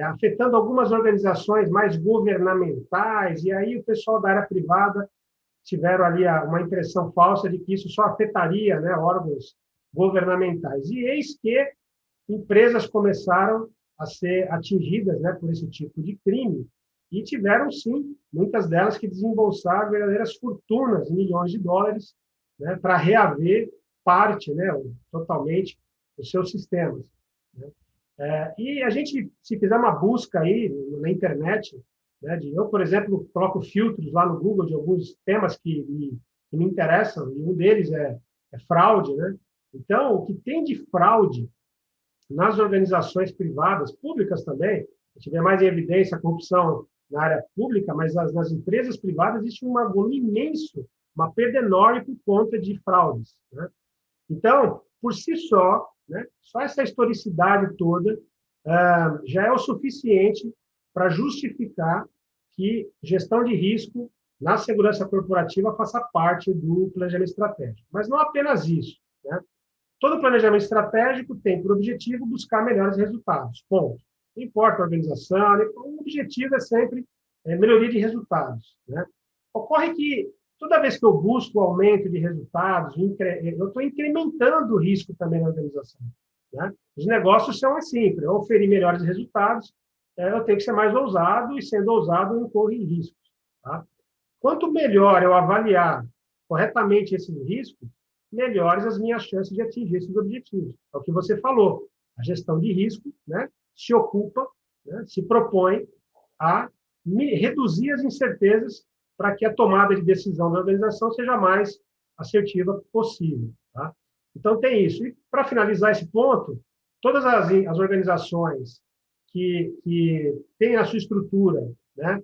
Afetando algumas organizações mais governamentais, e aí o pessoal da área privada tiveram ali uma impressão falsa de que isso só afetaria, né, órgãos governamentais. E eis que empresas começaram a ser atingidas, né, por esse tipo de crime, e tiveram, sim, muitas delas que desembolsar verdadeiras fortunas, milhões de dólares, né, para reaver parte, né, totalmente, os seus sistemas, né? E a gente, se fizer uma busca aí na internet, né, eu, por exemplo, coloco filtros lá no Google de alguns temas que me interessam, e um deles é fraude, né? Então, o que tem de fraude nas organizações privadas, públicas também, a gente vê mais em evidência a corrupção na área pública, mas nas empresas privadas existe um volume imenso, uma perda enorme por conta de fraudes, né? Então, por si só, né, só essa historicidade toda já é o suficiente para justificar que gestão de risco na segurança corporativa faça parte do planejamento estratégico. Mas não apenas isso, né? Todo planejamento estratégico tem por objetivo buscar melhores resultados, ponto. Não importa a organização, o objetivo é sempre melhoria de resultados, né? Ocorre que toda vez que eu busco aumento de resultados, eu estou incrementando o risco também na organização, né? Os negócios são assim, para eu oferir melhores resultados, eu tenho que ser mais ousado, e sendo ousado, eu incorro em riscos, tá? Quanto melhor eu avaliar corretamente esses riscos, melhores as minhas chances de atingir esses objetivos. É o que você falou. A gestão de risco, né, se ocupa, né, se propõe a reduzir as incertezas para que a tomada de decisão da organização seja a mais assertiva possível, tá? Então, tem isso. E, para finalizar esse ponto, todas as organizações que têm a sua estrutura, né,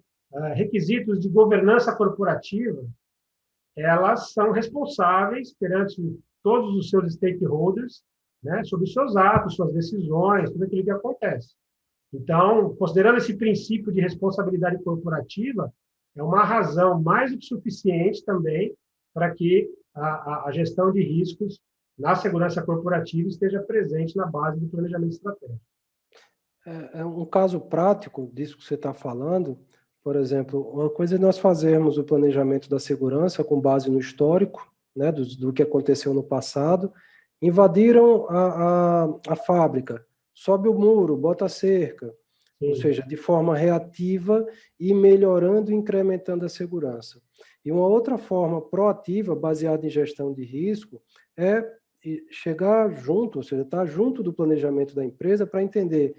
requisitos de governança corporativa, elas são responsáveis perante todos os seus stakeholders, né, sobre os seus atos, suas decisões, tudo aquilo que acontece. Então, considerando esse princípio de responsabilidade corporativa, é uma razão mais do que suficiente também para que a gestão de riscos na segurança corporativa esteja presente na base do planejamento estratégico. É um caso prático disso que você está falando. Por exemplo, uma coisa é nós fazermos o planejamento da segurança com base no histórico, né, do que aconteceu no passado. Invadiram a fábrica, sobe o muro, bota a cerca, Sim. Ou seja, de forma reativa e melhorando e incrementando a segurança. E uma outra forma proativa, baseada em gestão de risco, é chegar junto, ou seja, estar junto do planejamento da empresa para entender,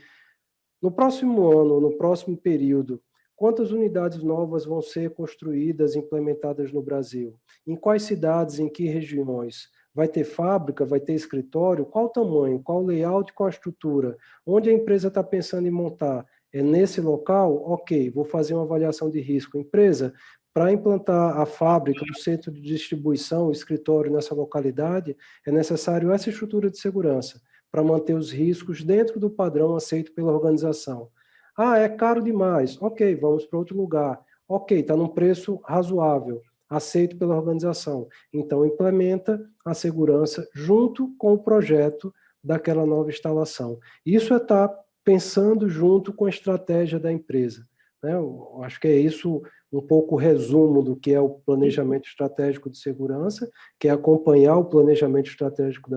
no próximo ano, no próximo período, quantas unidades novas vão ser construídas, implementadas no Brasil? Em quais cidades, em que regiões? Vai ter fábrica, vai ter escritório? Qual o tamanho, qual o layout, qual a estrutura? Onde a empresa está pensando em montar? É nesse local? Ok, vou fazer uma avaliação de risco. Empresa, para implantar a fábrica, o centro de distribuição, o escritório nessa localidade, é necessário essa estrutura de segurança para manter os riscos dentro do padrão aceito pela organização. Ah, é caro demais. Ok, vamos para outro lugar. Ok, está num preço razoável, aceito pela organização. Então, implementa a segurança junto com o projeto daquela nova instalação. Isso é estar pensando junto com a estratégia da empresa. né? Eu acho que é isso um pouco o resumo do que é o planejamento estratégico de segurança, que é acompanhar o planejamento estratégico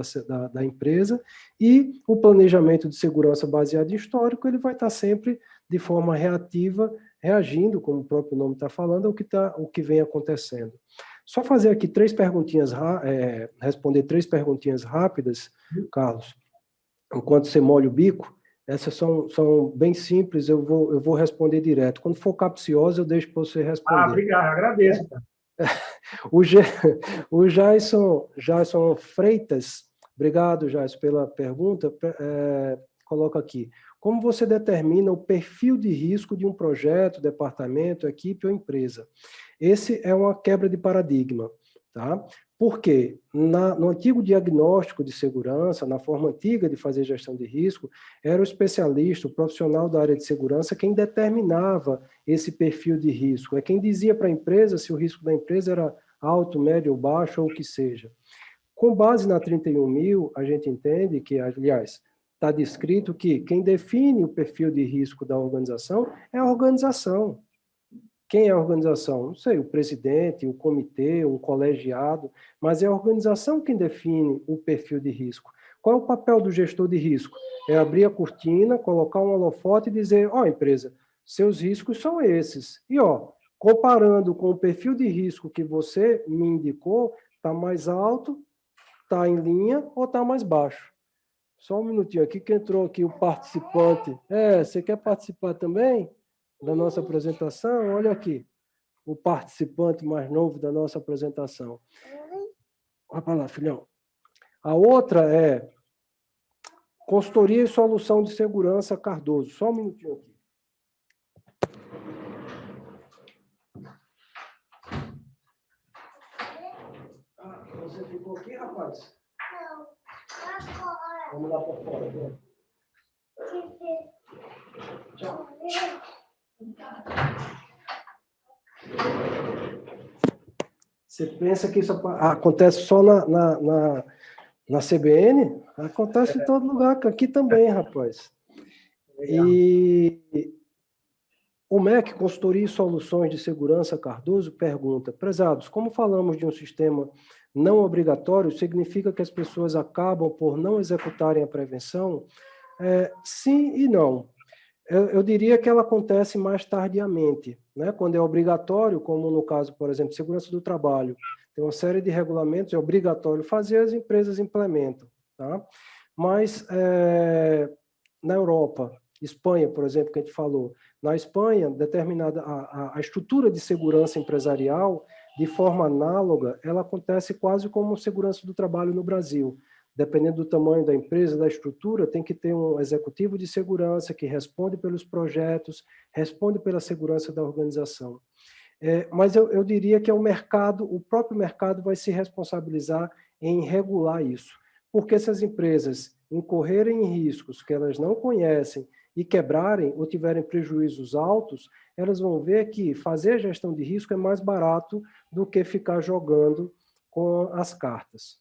da empresa, e o planejamento de segurança baseado em histórico, ele vai estar sempre de forma reativa, reagindo, como o próprio nome está falando, ao que vem acontecendo. Só fazer aqui responder 3 perguntinhas rápidas, Carlos, enquanto você molha o bico. Essas são bem simples, eu vou responder direto. Quando for capciosa, eu deixo para você responder. Obrigado, agradeço. Cara. O Jason Freitas, obrigado, Jason, pela pergunta. Coloca aqui. Como você determina o perfil de risco de um projeto, departamento, equipe ou empresa? Esse é uma quebra de paradigma, tá? Porque no antigo diagnóstico de segurança, na forma antiga de fazer gestão de risco, era o especialista, o profissional da área de segurança quem determinava esse perfil de risco. É quem dizia para a empresa se o risco da empresa era alto, médio, baixo ou o que seja. Com base na 31.000, a gente entende que, aliás, está descrito que quem define o perfil de risco da organização é a organização. Quem é a organização? Não sei, o presidente, o comitê, um colegiado, mas é a organização quem define o perfil de risco. Qual é o papel do gestor de risco? É abrir a cortina, colocar um holofote e dizer, empresa, seus riscos são esses. E, comparando com o perfil de risco que você me indicou, está mais alto, está em linha ou está mais baixo? Só um minutinho aqui que entrou aqui o participante. Você quer participar também da nossa apresentação? Olha aqui, o participante mais novo da nossa apresentação. Vai para lá, filhão. A outra é consultoria e solução de segurança Cardoso. Só um minutinho aqui. Você ficou aqui, rapaz? Não, lá fora. Vamos lá para fora. Né? Tchau. Você pensa que isso acontece só na CBN? Acontece em todo lugar, aqui também, rapaz. E o MEC, Consultoria e Soluções de Segurança Cardoso, pergunta, prezados, como falamos de um sistema não obrigatório, significa que as pessoas acabam por não executarem a prevenção? Sim e não. Eu diria que ela acontece mais tardiamente, né? Quando é obrigatório, como no caso, por exemplo, segurança do trabalho, tem uma série de regulamentos, é obrigatório fazer, as empresas implementam, tá? Mas na Europa, Espanha, por exemplo, que a gente falou, na Espanha, determinada a estrutura de segurança empresarial, de forma análoga, ela acontece quase como segurança do trabalho no Brasil. Dependendo do tamanho da empresa, da estrutura, tem que ter um executivo de segurança que responde pelos projetos, responde pela segurança da organização. Mas eu diria que é o próprio mercado vai se responsabilizar em regular isso. Porque se as empresas incorrerem em riscos que elas não conhecem e quebrarem ou tiverem prejuízos altos, elas vão ver que fazer gestão de risco é mais barato do que ficar jogando com as cartas.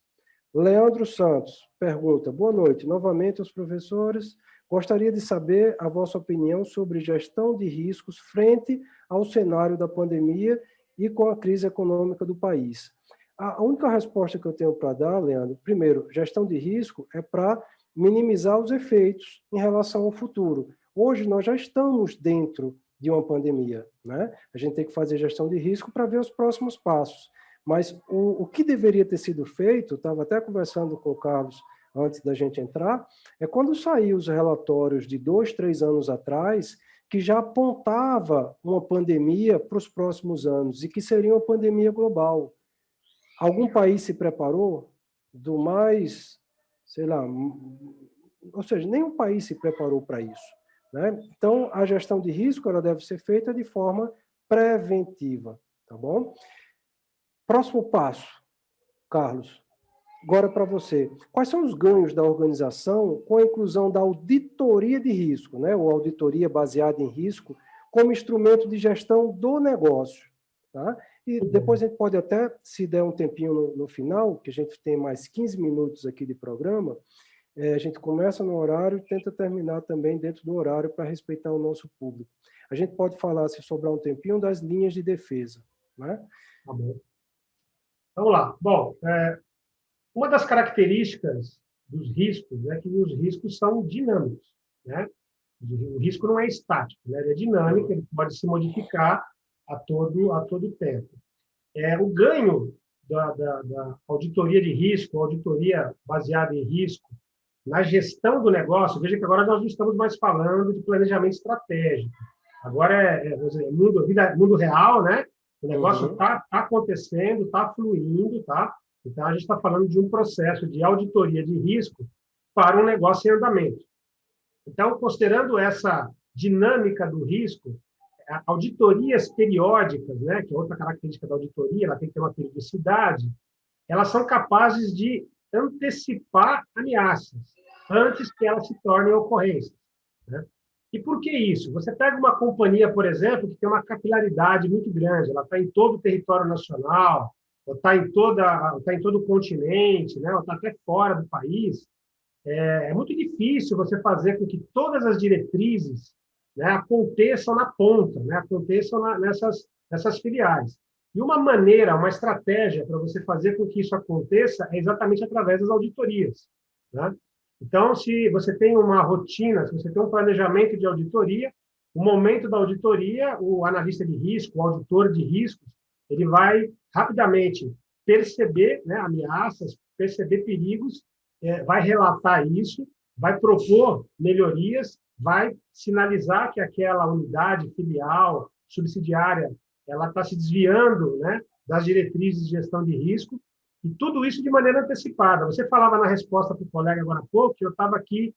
Leandro Santos pergunta, boa noite, novamente aos professores, gostaria de saber a vossa opinião sobre gestão de riscos frente ao cenário da pandemia e com a crise econômica do país. A única resposta que eu tenho para dar, Leandro, primeiro, gestão de risco é para minimizar os efeitos em relação ao futuro. Hoje nós já estamos dentro de uma pandemia, né? A gente tem que fazer gestão de risco para ver os próximos passos. Mas o que deveria ter sido feito, estava até conversando com o Carlos antes da gente entrar, é quando saiu os relatórios de 2, 3 anos atrás, que já apontava uma pandemia para os próximos anos e que seria uma pandemia global. Algum país se preparou? Do mais, sei lá, ou seja, nenhum país se preparou para isso, né? Então, a gestão de risco ela deve ser feita de forma preventiva, tá bom? Próximo passo, Carlos, agora para você. Quais são os ganhos da organização com a inclusão da auditoria de risco, né? Ou auditoria baseada em risco, como instrumento de gestão do negócio, tá? E depois a gente pode até, se der um tempinho no final, que a gente tem mais 15 minutos aqui de programa, a gente começa no horário e tenta terminar também dentro do horário para respeitar o nosso público. a gente pode falar, se sobrar um tempinho, das linhas de defesa, né? Tá bom. Vamos lá. Bom, uma das características dos riscos é que os riscos são dinâmicos, né? O risco não é estático, né? Ele é dinâmico, ele pode se modificar a todo tempo. O ganho da auditoria de risco, auditoria baseada em risco, na gestão do negócio, veja que agora nós não estamos mais falando de planejamento estratégico. Agora mundo real, né? O negócio está acontecendo, está fluindo, tá? Então, a gente está falando de um processo de auditoria de risco para um negócio em andamento. Então, considerando essa dinâmica do risco, auditorias periódicas, né, que é outra característica da auditoria, ela tem que ter uma periodicidade, elas são capazes de antecipar ameaças antes que elas se tornem ocorrências, né? E por que isso? Você pega uma companhia, por exemplo, que tem uma capilaridade muito grande, ela está em todo o território nacional, ou está em todo o continente, né, ou está até fora do país. É muito difícil você fazer com que todas as diretrizes, né, aconteçam na ponta, né, aconteçam nessas filiais. E uma maneira, uma estratégia para você fazer com que isso aconteça é exatamente através das auditorias, né? Então, se você tem uma rotina, se você tem um planejamento de auditoria, o momento da auditoria, o analista de risco, o auditor de riscos, ele vai rapidamente perceber, né, ameaças, perceber perigos, vai relatar isso, vai propor melhorias, vai sinalizar que aquela unidade, filial, subsidiária, ela está se desviando, né, das diretrizes de gestão de risco, e tudo isso de maneira antecipada. Você falava na resposta para o colega agora há pouco, que eu estava aqui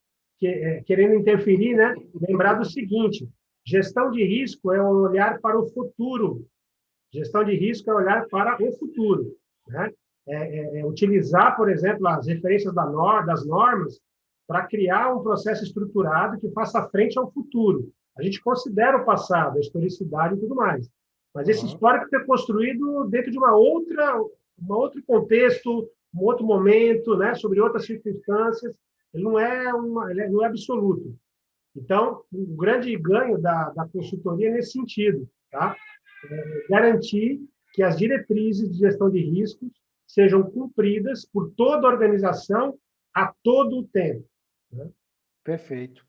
querendo interferir, né, lembrar do seguinte: gestão de risco é olhar para o futuro. Gestão de risco é olhar para o futuro, né? Utilizar, por exemplo, as referências das normas para criar um processo estruturado que faça frente ao futuro. A gente considera o passado, a historicidade e tudo mais, mas esse histórico foi construído dentro de um outro contexto, um outro momento, né, sobre outras circunstâncias. Ele não é absoluto. Então, o grande ganho da consultoria é nesse sentido, tá? Garantir que as diretrizes de gestão de riscos sejam cumpridas por toda a organização a todo o tempo, né? Perfeito.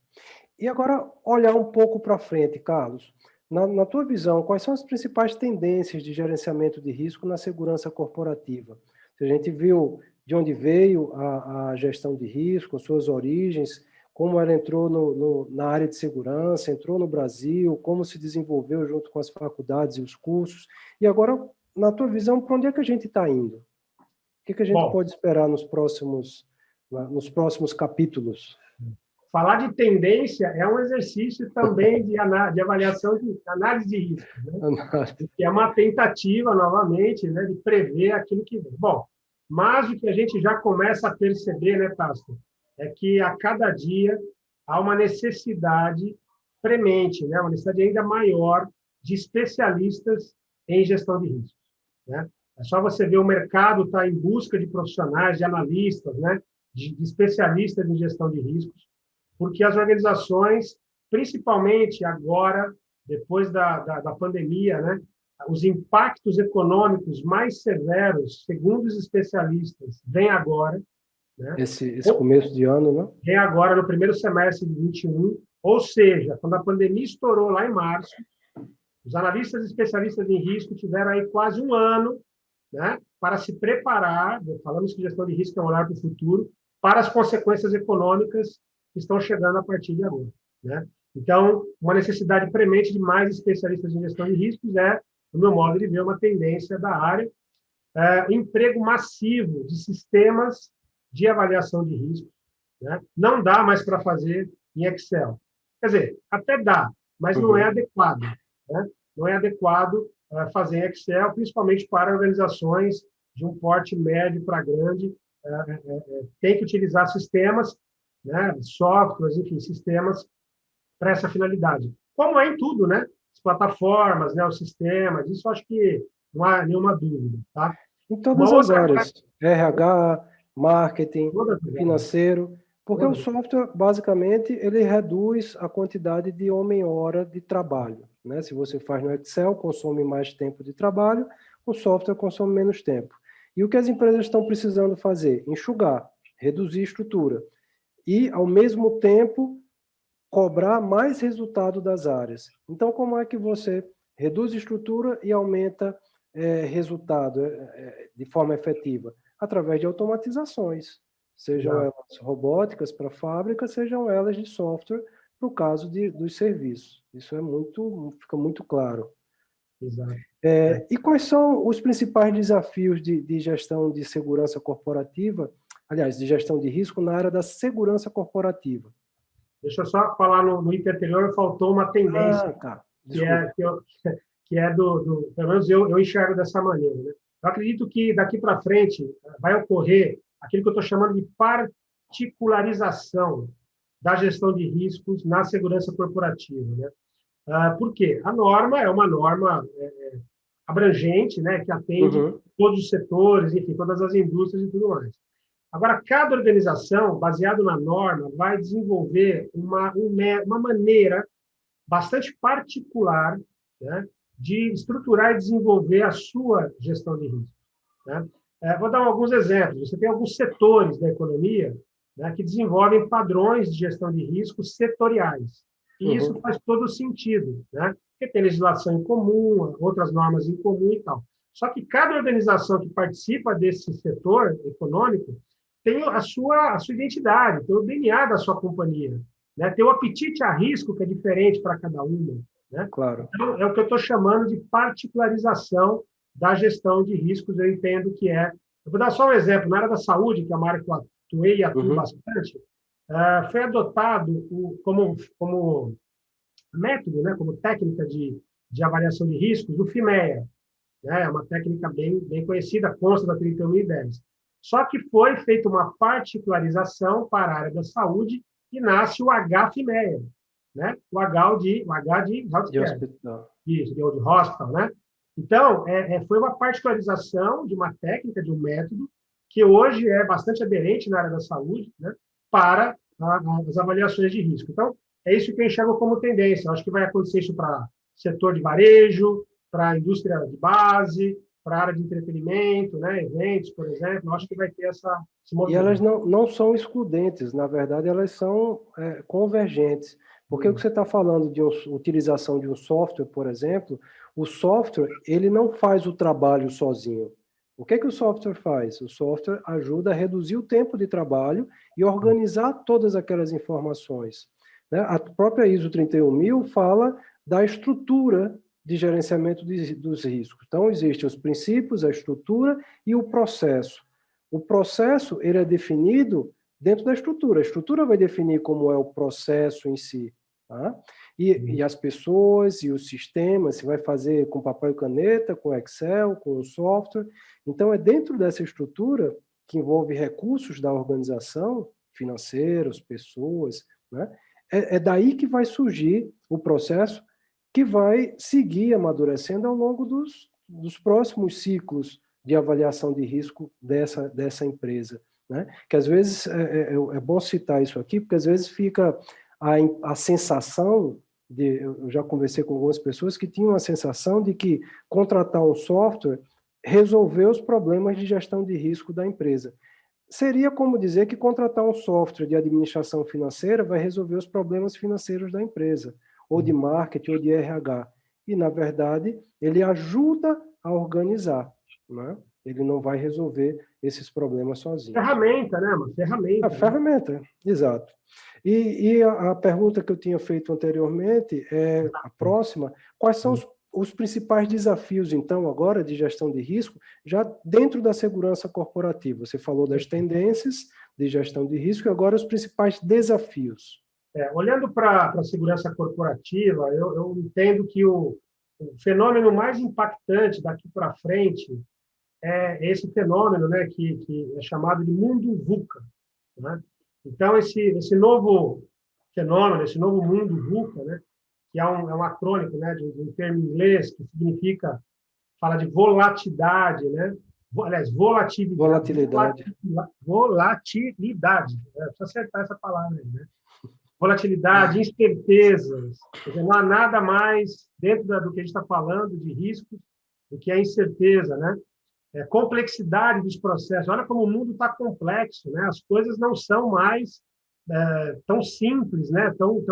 E agora, olhar um pouco para frente, Carlos. Na tua visão, quais são as principais tendências de gerenciamento de risco na segurança corporativa? A gente viu de onde veio a gestão de risco, suas origens, como ela entrou na área de segurança, entrou no Brasil, como se desenvolveu junto com as faculdades e os cursos. E agora, na tua visão, para onde é que a gente está indo? O que a gente pode esperar nos próximos capítulos? Falar de tendência é um exercício também de avaliação de análise de risco, né? Que é uma tentativa, novamente, né, de prever aquilo que vem. Bom, mas o que a gente já começa a perceber, né, Tasso, é que a cada dia há uma necessidade premente, né, uma necessidade ainda maior de especialistas em gestão de riscos, né? É só você ver o mercado estar em busca de profissionais, de analistas, né, de especialistas em gestão de riscos, porque as organizações, principalmente agora, depois da pandemia, né, os impactos econômicos mais severos, segundo os especialistas, vêm agora, né? Esse começo de ano, né? Vem agora no primeiro semestre de 2021, ou seja, quando a pandemia estourou lá em março, os analistas e especialistas em risco tiveram aí quase um ano, né, para se preparar, falamos que gestão de risco é um olhar para o futuro, para as consequências econômicas que estão chegando a partir de agora, né? Então, uma necessidade premente de mais especialistas em gestão de riscos no meu modo de ver, uma tendência da área. Emprego massivo de sistemas de avaliação de risco, né? Não dá mais para fazer em Excel. Quer dizer, até dá, mas não é adequado, né? Não é adequado fazer em Excel, principalmente para organizações de um porte médio para grande. Tem que utilizar sistemas, né, softwares, enfim, sistemas para essa finalidade. Como é em tudo, né? As plataformas, né, os sistemas, isso acho que não há nenhuma dúvida, tá? Em todas as áreas, RH, marketing, financeiro, porque o software, basicamente, ele reduz a quantidade de homem-hora de trabalho, né? Se você faz no Excel, consome mais tempo de trabalho, o software consome menos tempo. E o que as empresas estão precisando fazer? Enxugar, reduzir a estrutura e, ao mesmo tempo, cobrar mais resultado das áreas. Então, como é que você reduz a estrutura e aumenta resultado de forma efetiva? Através de automatizações, sejam elas robóticas para a fábrica, sejam elas de software para o caso dos serviços. Isso fica muito claro. Exato. E quais são os principais desafios de gestão de segurança corporativa, aliás, de gestão de risco na área da segurança corporativa? Deixa eu só falar, no item anterior faltou uma tendência, Tá. que é pelo menos eu enxergo dessa maneira. Né? Eu acredito que daqui para frente vai ocorrer aquilo que eu estou chamando de particularização da gestão de riscos na segurança corporativa. Né? Por quê? A norma é uma norma abrangente, né, que atende todos os setores, enfim, todas as indústrias e tudo mais. Agora, cada organização, baseado na norma, vai desenvolver uma maneira bastante particular, né, de estruturar e desenvolver a sua gestão de risco. Né? Vou dar alguns exemplos. Você tem alguns setores da economia, né, que desenvolvem padrões de gestão de riscos setoriais. E isso faz todo sentido, né? Porque tem legislação em comum, outras normas em comum e tal. Só que cada organização que participa desse setor econômico tem a sua identidade, tem o DNA da sua companhia, né? Tem o apetite a risco, que é diferente para cada uma. Né? Claro. Então, é o que eu estou chamando de particularização da gestão de riscos, eu entendo que é. Eu vou dar só um exemplo. Na área da saúde, que é uma área que eu atuei e atuo bastante, foi adotado como método, né, como técnica de avaliação de riscos, o FIMEA. Né? É uma técnica bem conhecida, consta da 31.010. Só que foi feita uma particularização para a área da saúde e nasce o HFIMEA, né? O H de healthcare, isso, de hospital, né? Então, foi uma particularização de uma técnica, de um método, que hoje é bastante aderente na área da saúde, né? Para as avaliações de risco. Então, é isso que eu enxergo como tendência. Eu acho que vai acontecer isso para setor de varejo, para a indústria de base, para a área de entretenimento, né, eventos, por exemplo. Eu acho que vai ter esse movimento. E elas não são excludentes, na verdade, elas são convergentes. Porque o que você está falando de utilização de um software, por exemplo, o software ele não faz o trabalho sozinho. O que o software faz? O software ajuda a reduzir o tempo de trabalho e organizar todas aquelas informações. Né? A própria ISO 31000 fala da estrutura de gerenciamento dos riscos. Então, existem os princípios, a estrutura e o processo. O processo ele é definido dentro da estrutura. A estrutura vai definir como é o processo em si. Tá? E as pessoas e os sistemas, se vai fazer com papel e caneta, com Excel, com o software. Então, é dentro dessa estrutura, que envolve recursos da organização, financeiros, pessoas, né? É daí que vai surgir o processo que vai seguir amadurecendo ao longo dos próximos ciclos de avaliação de risco dessa empresa. Né? Que às vezes, é bom citar isso aqui, porque às vezes fica a sensação, eu já conversei com algumas pessoas que tinham a sensação de que contratar um software resolveu os problemas de gestão de risco da empresa. Seria como dizer que contratar um software de administração financeira vai resolver os problemas financeiros da empresa, ou de marketing, ou de RH. E, na verdade, ele ajuda a organizar, né? Ele não vai resolver esses problemas sozinho. Ferramenta, né? Uma ferramenta. Ferramenta, exato. E a pergunta que eu tinha feito anteriormente, a próxima, quais são os principais desafios, então, agora, de gestão de risco, já dentro da segurança corporativa? Você falou das tendências de gestão de risco e agora os principais desafios. Olhando para a segurança corporativa, eu entendo que o fenômeno mais impactante daqui para frente é esse fenômeno, né, que é chamado de mundo VUCA. Né? Então, esse novo fenômeno, esse novo mundo VUCA, né, que é um acrônimo, né, de um termo em inglês que fala de volatilidade, né? Aliás, volatilidade. Volatilidade. Precisa acertar essa palavra aí, né? volatilidade, incertezas. Quer dizer, não há nada mais dentro do que a gente está falando de riscos do que a incerteza, né? Complexidade dos processos. Olha como o mundo está complexo, né? As coisas não são mais tão simples, né? Tão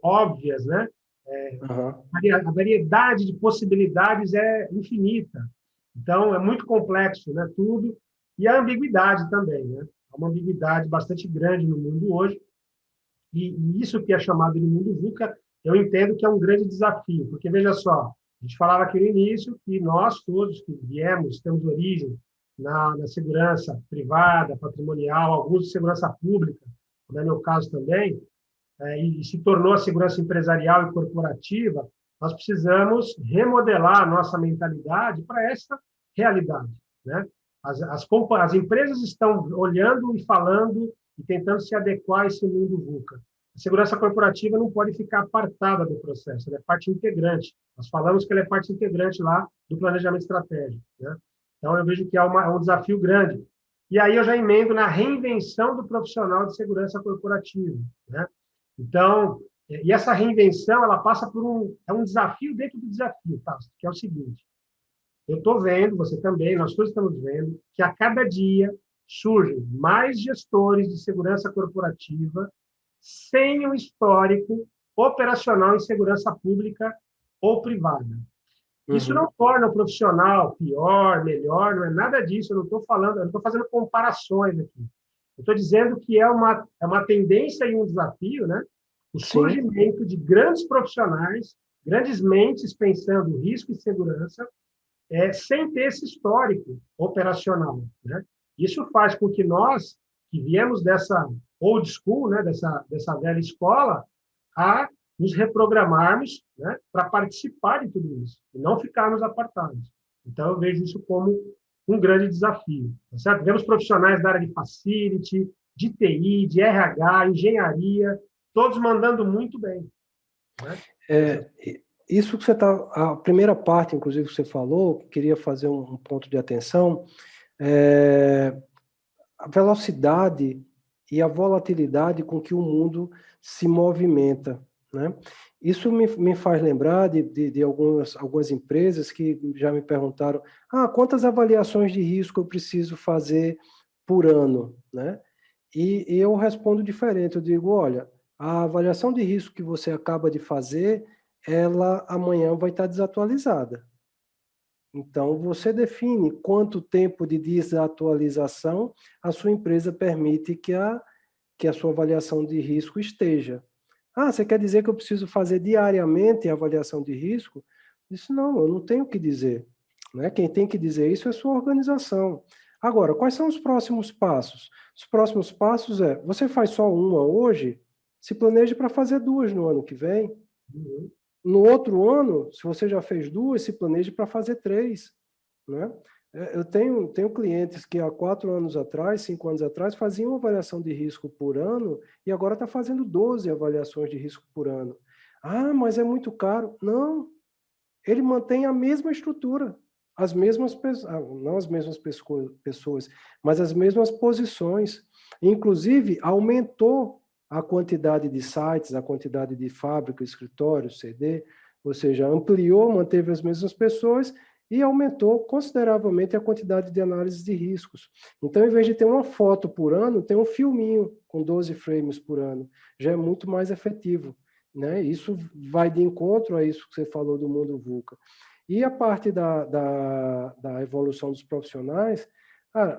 óbvias, né? A variedade de possibilidades é infinita. Então, é muito complexo, né? Tudo. E a ambiguidade também, né? Há uma ambiguidade bastante grande no mundo hoje. E isso que é chamado de mundo VUCA, eu entendo que é um grande desafio, porque, veja só, a gente falava aqui no início que nós todos que viemos, temos origem na segurança privada, patrimonial, alguns de segurança pública, como é meu caso também, e se tornou a segurança empresarial e corporativa, nós precisamos remodelar a nossa mentalidade para essa realidade, né? As empresas estão olhando e falando e tentando se adequar a esse mundo VUCA. A segurança corporativa não pode ficar apartada do processo, ela é parte integrante. Nós falamos que ela é parte integrante lá do planejamento estratégico, né? Então, eu vejo que é um desafio grande. E aí eu já emendo na reinvenção do profissional de segurança corporativa, né? Então, e essa reinvenção, ela passa por um desafio dentro do desafio, tá? Que é o seguinte: eu estou vendo, você também, nós todos estamos vendo, que a cada dia surgem mais gestores de segurança corporativa sem um histórico operacional em segurança pública ou privada. Isso não torna o profissional pior, melhor, não é nada disso, eu não estou falando, eu não estou fazendo comparações aqui. Eu estou dizendo que é uma tendência e um desafio, né? O surgimento de grandes profissionais, grandes mentes pensando risco e segurança, sem ter esse histórico operacional, né? Isso faz com que nós, que viemos dessa old school, né, dessa velha escola, a nos reprogramarmos, né, para participar de tudo isso, e não ficarmos apartados. Então, eu vejo isso como um grande desafio. Tá certo? Vemos profissionais da área de facility, de TI, de RH, engenharia, todos mandando muito bem, né? Isso que você está... A primeira parte, inclusive, que você falou, queria fazer um ponto de atenção, a velocidade e a volatilidade com que o mundo se movimenta, né? Isso me faz lembrar de algumas empresas que já me perguntaram: quantas avaliações de risco eu preciso fazer por ano, né? E eu respondo diferente, eu digo: olha, a avaliação de risco que você acaba de fazer, ela amanhã vai estar desatualizada. Então, você define quanto tempo de desatualização a sua empresa permite que a sua avaliação de risco esteja. Você quer dizer que eu preciso fazer diariamente a avaliação de risco? Isso não, eu não tenho o que dizer, né? Quem tem que dizer isso é a sua organização. Agora, quais são os próximos passos? Os próximos passos você faz só uma hoje, se planeje para fazer duas no ano que vem. No outro ano, se você já fez duas, se planeje para fazer três, né? Eu tenho clientes que há 4 anos atrás, 5 anos atrás, faziam uma avaliação de risco por ano e agora está fazendo 12 avaliações de risco por ano. Mas é muito caro. Não, ele mantém a mesma estrutura, as mesmas não as mesmas pessoas, mas as mesmas posições. Inclusive, aumentou a quantidade de sites, a quantidade de fábrica, escritório, CD, ou seja, ampliou, manteve as mesmas pessoas e aumentou consideravelmente a quantidade de análises de riscos. Então, em vez de ter uma foto por ano, tem um filminho com 12 frames por ano. Já é muito mais efetivo, né? Isso vai de encontro a isso que você falou do mundo VUCA. E a parte da evolução dos profissionais,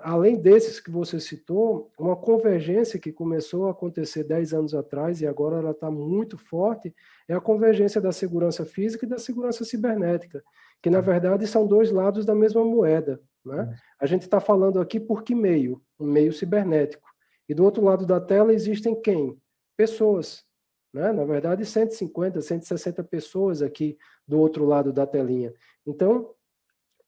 além desses que você citou, uma convergência que começou a acontecer 10 anos atrás e agora ela está muito forte, é a convergência da segurança física e da segurança cibernética, que na verdade são dois lados da mesma moeda, né? A gente está falando aqui por que meio? Um meio cibernético. E do outro lado da tela existem quem? Pessoas, né? Na verdade, 150, 160 pessoas aqui do outro lado da telinha. Então,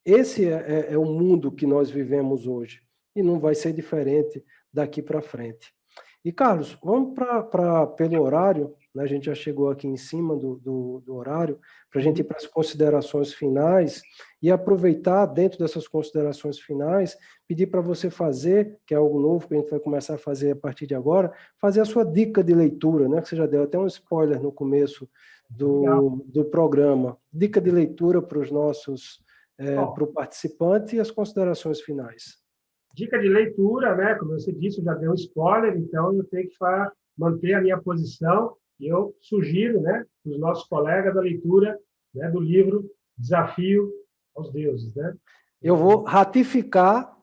esse é o mundo que nós vivemos hoje. E não vai ser diferente daqui para frente. E, Carlos, vamos pelo horário, né? A gente já chegou aqui em cima do horário, para a gente ir para as considerações finais e aproveitar, dentro dessas considerações finais, pedir para você fazer, que é algo novo que a gente vai começar a fazer a partir de agora, fazer a sua dica de leitura, né? Que você já deu até um spoiler no começo do programa. Dica de leitura para os nossos, para o participante e as considerações finais. Dica de leitura, né? Como você disse, eu já dei um spoiler, então eu tenho que manter a minha posição e eu sugiro, né, para os nossos colegas a leitura, né, do livro Desafio aos Deuses, né? Eu vou ratificar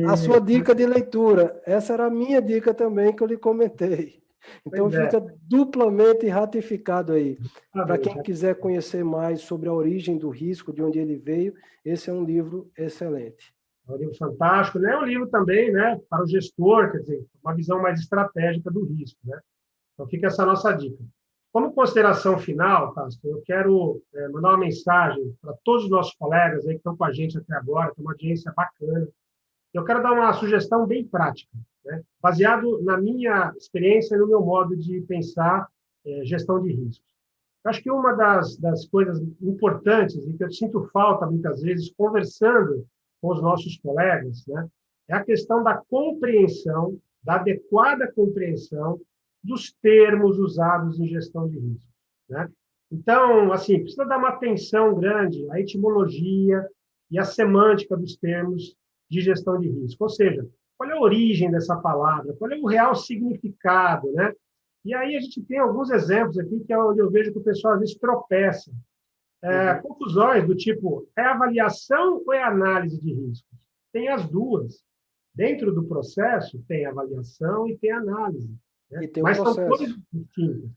a sua dica de leitura. Essa era a minha dica também que eu lhe comentei. Então fica duplamente ratificado aí. Para quem quiser conhecer mais sobre a origem do risco, de onde ele veio, esse é um livro excelente. É um livro fantástico, né? É um livro também, né, para o gestor, quer dizer, uma visão mais estratégica do risco, né? Então fica essa nossa dica. Como consideração final, Castro, eu quero mandar uma mensagem para todos os nossos colegas aí que estão com a gente até agora, tem uma audiência bacana. Eu quero dar uma sugestão bem prática, né? Baseado na minha experiência e no meu modo de pensar gestão de riscos. Eu acho que uma das coisas importantes e que eu sinto falta, muitas vezes, conversando com os nossos colegas, né, é a questão da compreensão, da adequada compreensão dos termos usados em gestão de risco, né? Então, assim, precisa dar uma atenção grande à etimologia e à semântica dos termos de gestão de risco. Ou seja, qual é a origem dessa palavra? Qual é o real significado, né? E aí a gente tem alguns exemplos aqui que é onde eu vejo que o pessoal às vezes tropeça. Confusões do tipo, é avaliação ou é análise de riscos? Tem as duas. Dentro do processo, tem avaliação e tem análise. Né? E tem Mas o processo. são coisas distintas.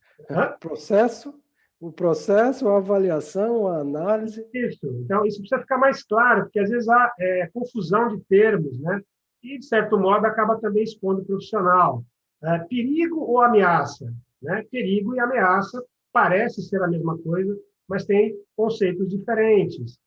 O processo, a avaliação, a análise. Isso. Então, isso precisa ficar mais claro, porque às vezes há confusão de termos, né? E, de certo modo, acaba também expondo o profissional. Perigo ou ameaça? Né? Perigo e ameaça parece ser a mesma coisa, mas tem conceitos diferentes.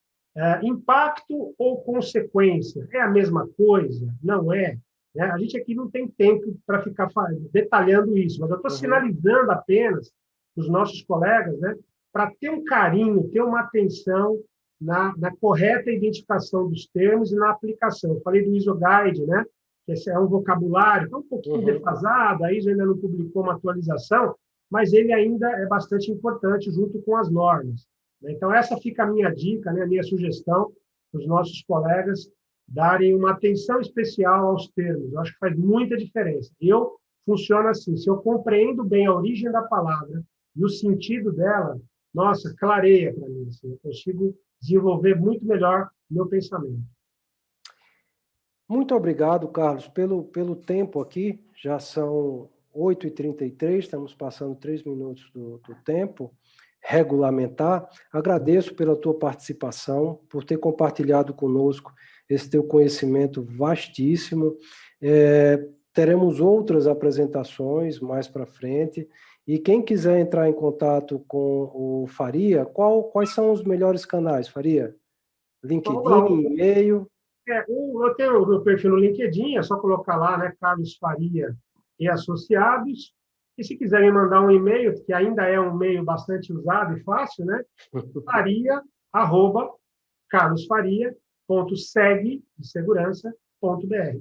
Impacto ou consequência? É a mesma coisa? Não é? Né? A gente aqui não tem tempo para ficar detalhando isso, mas eu estou sinalizando apenas para os nossos colegas, né, para ter um carinho, ter uma atenção na correta identificação dos termos e na aplicação. Eu falei do ISO Guide, né? Que esse é um vocabulário está um pouquinho defasado, a ISO ainda não publicou uma atualização, mas ele ainda é bastante importante junto com as normas. Então, essa fica a minha dica, né, a minha sugestão para os nossos colegas darem uma atenção especial aos termos. Eu acho que faz muita diferença. Eu funciono assim, se eu compreendo bem a origem da palavra e o sentido dela, nossa, clareia para mim. Assim, eu consigo desenvolver muito melhor o meu pensamento. Muito obrigado, Carlos, pelo tempo aqui. Já são 8h33, estamos passando 3 minutos do tempo regulamentar. Agradeço pela tua participação, por ter compartilhado conosco esse teu conhecimento vastíssimo. Teremos outras apresentações mais para frente. E quem quiser entrar em contato com o Faria, quais são os melhores canais, Faria? LinkedIn, e-mail? Eu tenho o meu perfil no LinkedIn, é só colocar lá, né, Carlos Faria e Associados. E se quiserem mandar um e-mail, que ainda é um e-mail bastante usado e fácil, né? faria@carlosfaria.seg, de segurança.br.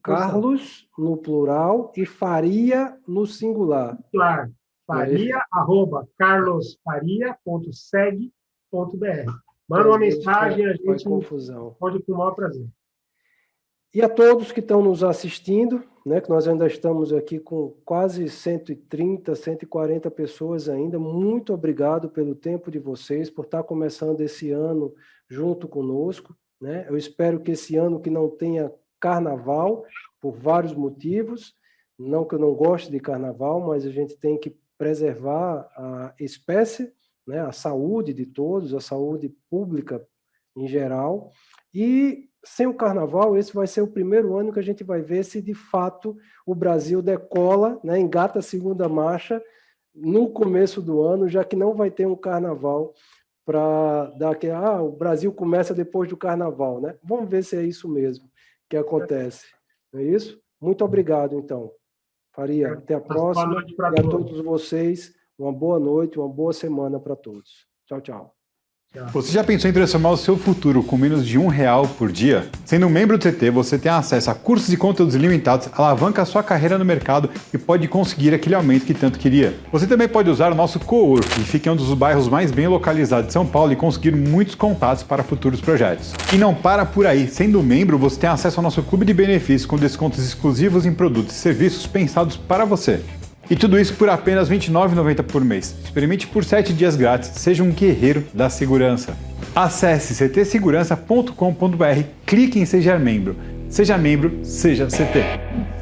Carlos no plural e Faria no singular. Claro. faria@carlosfaria.seg.br. Manda uma mensagem, a gente responde com o maior prazer. E a todos que estão nos assistindo, né, que nós ainda estamos aqui com quase 130, 140 pessoas ainda, muito obrigado pelo tempo de vocês, por estar começando esse ano junto conosco, né? Eu espero que esse ano que não tenha carnaval, por vários motivos, não que eu não goste de carnaval, mas a gente tem que preservar a espécie, né, a saúde de todos, a saúde pública em geral, e sem o carnaval, esse vai ser o primeiro ano que a gente vai ver se de fato o Brasil decola, né, engata a segunda marcha no começo do ano, já que não vai ter um carnaval para dar aquele, o Brasil começa depois do carnaval, né? Vamos ver se é isso mesmo que acontece. Não é isso? Muito obrigado, então. Faria. Até a próxima. Boa noite para todos. E a todos vocês, uma boa noite, uma boa semana para todos. Tchau, tchau. Você já pensou em transformar o seu futuro com menos de R$1 por dia? Sendo um membro do CT, você tem acesso a cursos e conteúdos ilimitados, alavanca a sua carreira no mercado e pode conseguir aquele aumento que tanto queria. Você também pode usar o nosso cowork, que fica em um dos bairros mais bem localizados de São Paulo, e conseguir muitos contatos para futuros projetos. E não para por aí, sendo membro, você tem acesso ao nosso clube de benefícios com descontos exclusivos em produtos e serviços pensados para você. E tudo isso por apenas R$ 29,90 por mês. Experimente por 7 dias grátis. Seja um guerreiro da segurança. Acesse ctsegurança.com.br, clique em Seja Membro. Seja membro, seja CT.